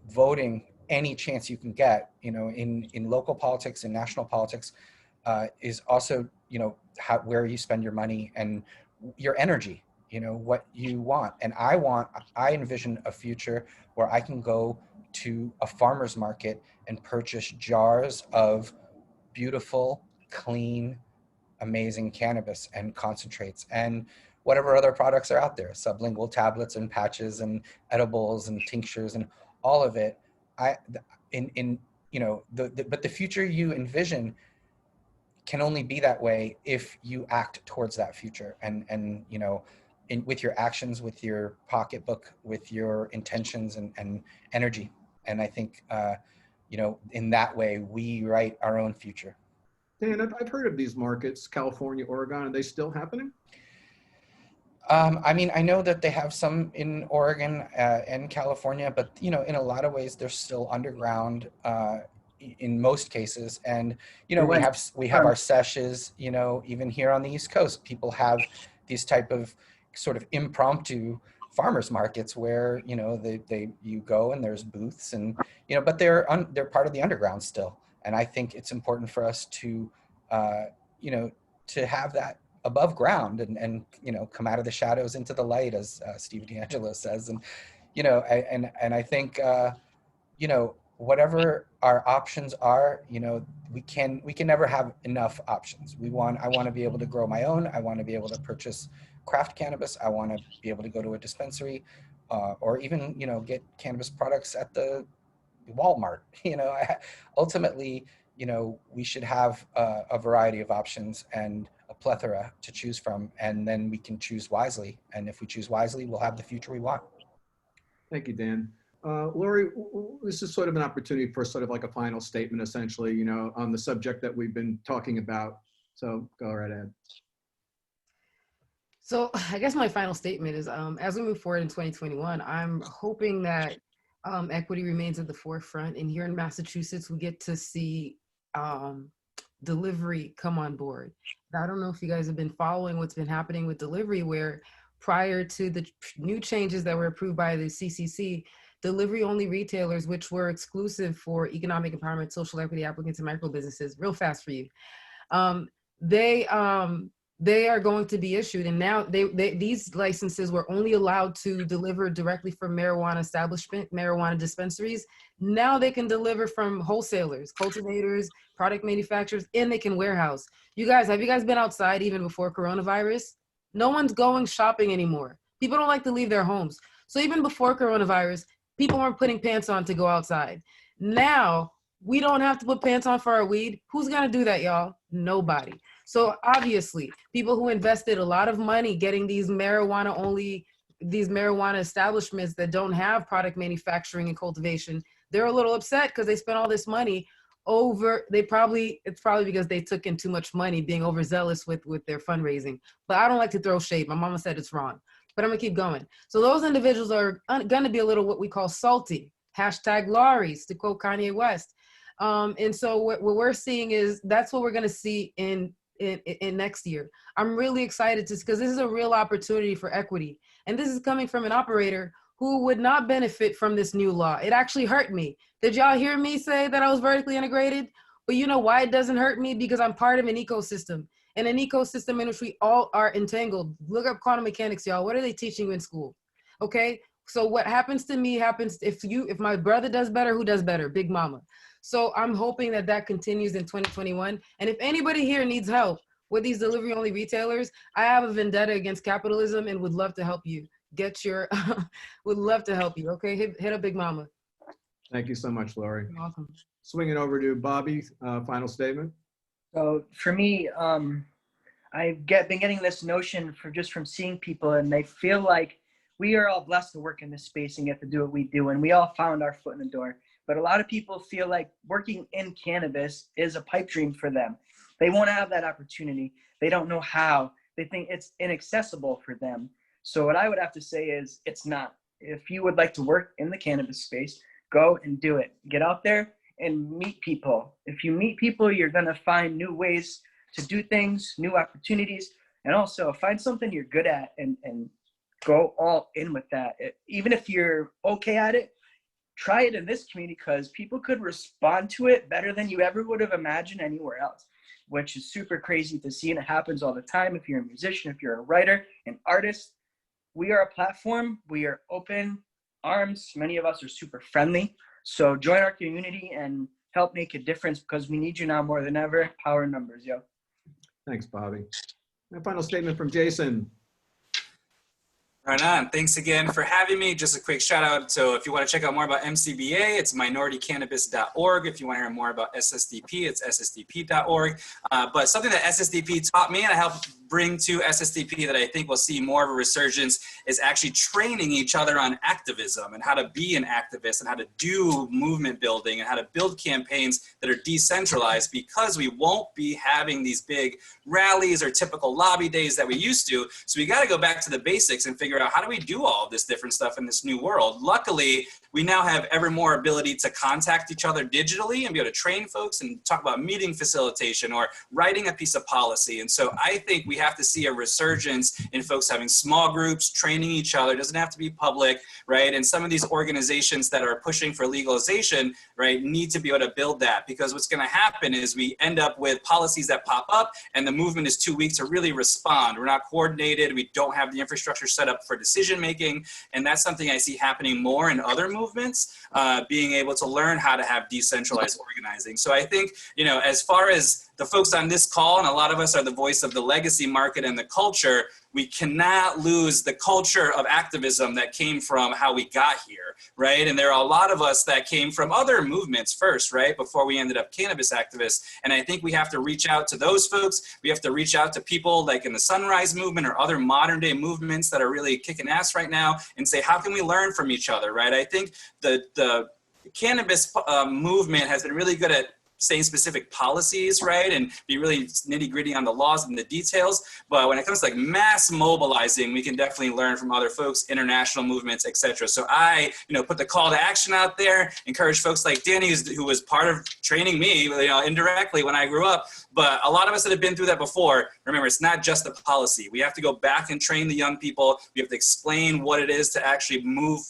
voting any chance you can get, in local politics and national politics, is also, where you spend your money and your energy, what you want. And I envision a future where I can go to a farmer's market and purchase jars of beautiful, clean, amazing cannabis and concentrates and whatever other products are out there, sublingual tablets and patches and edibles and tinctures and all of it. But the future you envision can only be that way if you act towards that future and with your actions, with your pocketbook, with your intentions and energy. And I think, in that way, we write our own future. Dan, I've heard of these markets, California, Oregon. Are they still happening? I know that they have some in Oregon and California, but, in a lot of ways, they're still underground in most cases. And, we have our sessions, even here on the East Coast, people have these type of sort of impromptu farmers markets where, you go and there's booths and, but they're part of the underground still. And I think it's important for us to, to have that above ground and come out of the shadows into the light, as Steve D'Angelo says. And, and I think, whatever our options are, we can never have enough options. I want to be able to grow my own. I want to be able to purchase craft cannabis. I want to be able to go to a dispensary or even, get cannabis products at the Walmart. Ultimately, we should have a variety of options and a plethora to choose from, and then we can choose wisely. And if we choose wisely, we'll have the future we want. Thank you, Dan. Laury, this is sort of an opportunity for sort of like a final statement, essentially, on the subject that we've been talking about. So go right ahead. So I guess my final statement is, as we move forward in 2021, I'm hoping that equity remains at the forefront. And here in Massachusetts, we get to see delivery come on board. Now, I don't know if you guys have been following what's been happening with delivery, where prior to the new changes that were approved by the CCC, delivery-only retailers, which were exclusive for economic empowerment, social equity applicants, and micro businesses, real fast for you, they are going to be issued. And now these licenses were only allowed to deliver directly from marijuana establishment, marijuana dispensaries. Now they can deliver from wholesalers, cultivators, product manufacturers, and they can warehouse. Have you guys been outside even before coronavirus? No one's going shopping anymore. People don't like to leave their homes. So even before coronavirus, people weren't putting pants on to go outside. Now we don't have to put pants on for our weed. Who's gonna do that, y'all? Nobody. So obviously, people who invested a lot of money getting these marijuana establishments that don't have product manufacturing and cultivation, they're a little upset because they spent all this money it's probably because they took in too much money, being overzealous with their fundraising. But I don't like to throw shade. My mama said it's wrong, but I'm gonna keep going. So those individuals are gonna be a little what we call salty. #Laury's, to quote Kanye West. And so what we're seeing is that's what we're gonna see in next year. I'm really excited because this is a real opportunity for equity. And this is coming from an operator who would not benefit from this new law. It actually hurt me. Did y'all hear me say that I was vertically integrated? But you know why it doesn't hurt me? Because I'm part of an ecosystem, and an ecosystem in which we all are entangled. Look up quantum mechanics, y'all. What are they teaching you in school? Okay, so what happens to me happens if my brother does better, who does better? Big mama. So I'm hoping that continues in 2021. And if anybody here needs help with these delivery-only retailers, I have a vendetta against capitalism and would love to help you. Would love to help you. Okay, hit up Big Mama. Thank you so much, Laury. You're welcome. Swinging over to Bobby, final statement. So for me, I been getting this notion from seeing people, and they feel like we are all blessed to work in this space and get to do what we do, and we all found our foot in the door. But a lot of people feel like working in cannabis is a pipe dream for them. They won't have that opportunity. They don't know how. They think it's inaccessible for them. So what I would have to say is it's not. If you would like to work in the cannabis space, go and do it. Get out there and meet people. If you meet people, you're going to find new ways to do things, new opportunities, and also find something you're good at and go all in with that. Even if you're okay at it, try it in this community, because people could respond to it better than you ever would have imagined anywhere else, which is super crazy to see, and it happens all the time. If you're a musician, if you're a writer, an artist, we are a platform. We are open arms. Many of us are super friendly. So join our community and help make a difference, because we need you now more than ever. Power in numbers, yo. Thanks, Bobby. And a final statement from Jason. Right on. Thanks again for having me. Just a quick shout out. So if you want to check out more about MCBA, it's minoritycannabis.org. If you want to hear more about SSDP, it's ssdp.org. But something that SSDP taught me and I helped bring to SSDP that I think we'll see more of a resurgence is actually training each other on activism and how to be an activist and how to do movement building and how to build campaigns that are decentralized, because we won't be having these big rallies or typical lobby days that we used to. So we got to go back to the basics and figure out how do we do all of this different stuff in this new world. Luckily, we now have ever more ability to contact each other digitally and be able to train folks and talk about meeting facilitation or writing a piece of policy. And so I think we have to see a resurgence in folks having small groups, training each other. It doesn't have to be public, right? And some of these organizations that are pushing for legalization, right, need to be able to build that, because what's going to happen is we end up with policies that pop up and the movement is too weak to really respond. We're not coordinated. We don't have the infrastructure set up for decision making. And that's something I see happening more in other movements, being able to learn how to have decentralized organizing. So I think, you know, as far as the folks on this call, and a lot of us are the voice of the legacy market and the culture, we cannot lose the culture of activism that came from how we got here, right? And there are a lot of us that came from other movements first, right? Before we ended up cannabis activists. And I think we have to reach out to those folks. We have to reach out to people like in the Sunrise Movement or other modern day movements that are really kicking ass right now and say, how can we learn from each other, right? I think the cannabis movement has been really good at saying specific policies, right? And be really nitty gritty on the laws and the details. But when it comes to like mass mobilizing, we can definitely learn from other folks, international movements, etc. So I, put the call to action out there, encourage folks like Danny, who was part of training me, indirectly when I grew up. But a lot of us that have been through that before, remember, it's not just the policy. We have to go back and train the young people. We have to explain what it is to actually move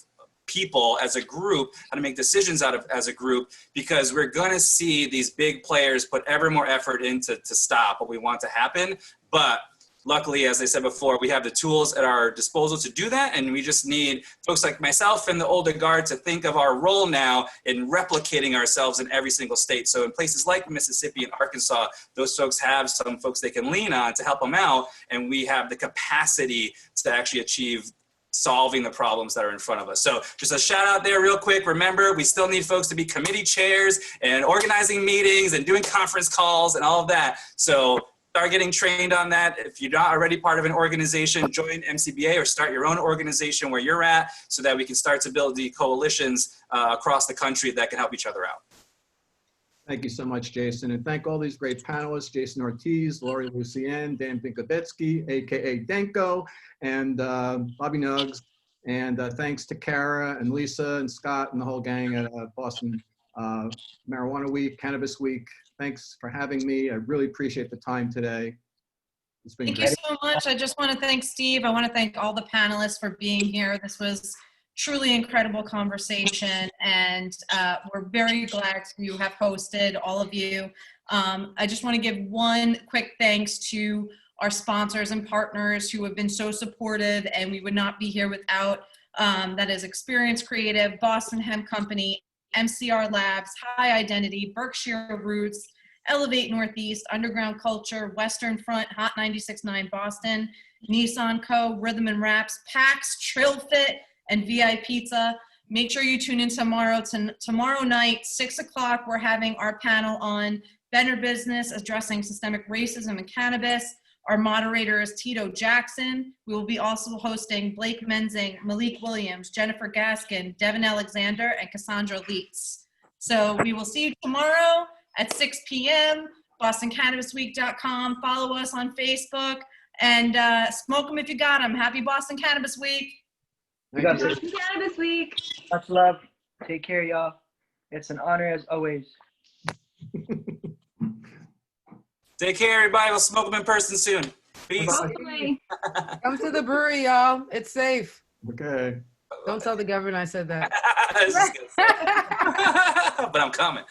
people as a group, how to make decisions as a group, because we're going to see these big players put ever more effort into to stop what we want to happen. But luckily, as I said before, we have the tools at our disposal to do that, and we just need folks like myself and the older guard to think of our role now in replicating ourselves in every single state. So in places like Mississippi and Arkansas, those folks have some folks they can lean on to help them out, and we have the capacity to actually achieve solving the problems that are in front of us. So just a shout out there real quick. Remember, we still need folks to be committee chairs and organizing meetings and doing conference calls and all of that. So start getting trained on that. If you're not already part of an organization, join MCBA or start your own organization where you're at so that we can start to build the coalitions across the country that can help each other out. Thank you so much, Jason. And thank all these great panelists, Jason Ortiz, Laury, Lucien, Dan Vinkovetsky, AKA Danko, and Bobby Nuggz. And thanks to Kara and Lisa and Scott and the whole gang at Boston Marijuana Week, Cannabis Week. Thanks for having me. I really appreciate the time today. It's been Thank great. you so much. I just want to thank Steve. I want to thank all the panelists for being here. This was truly incredible conversation, and we're very glad to have hosted all of you. I just want to give one quick thanks to our sponsors and partners who have been so supportive, and we would not be here without, that is Experience Creative, Boston Hemp Company, MCR Labs, High Identity, Berkshire Roots, Elevate Northeast, Underground Culture, Western Front, Hot 96.9 Boston, Nissan Co., Rhythm and Raps, PAX, Trill Fit, and VI Pizza. Make sure you tune in tomorrow. Tomorrow night, 6 o'clock, we're having our panel on Better Business, addressing systemic racism in cannabis. Our moderator is Tito Jackson. We will be also hosting Blake Menzing, Malik Williams, Jennifer Gaskin, Devin Alexander, and Cassandra Leitz. So we will see you tomorrow at 6 p.m. BostonCannabisWeek.com. Follow us on Facebook and smoke them if you got them. Happy Boston Cannabis Week. We got this. Happy Cannabis Week. Much love. Take care, y'all. It's an honor as always. Take care, everybody. We'll smoke them in person soon. Peace. Hopefully. Come to the brewery, y'all. It's safe. Okay. Don't tell the governor I said that. I was just gonna say. But I'm coming.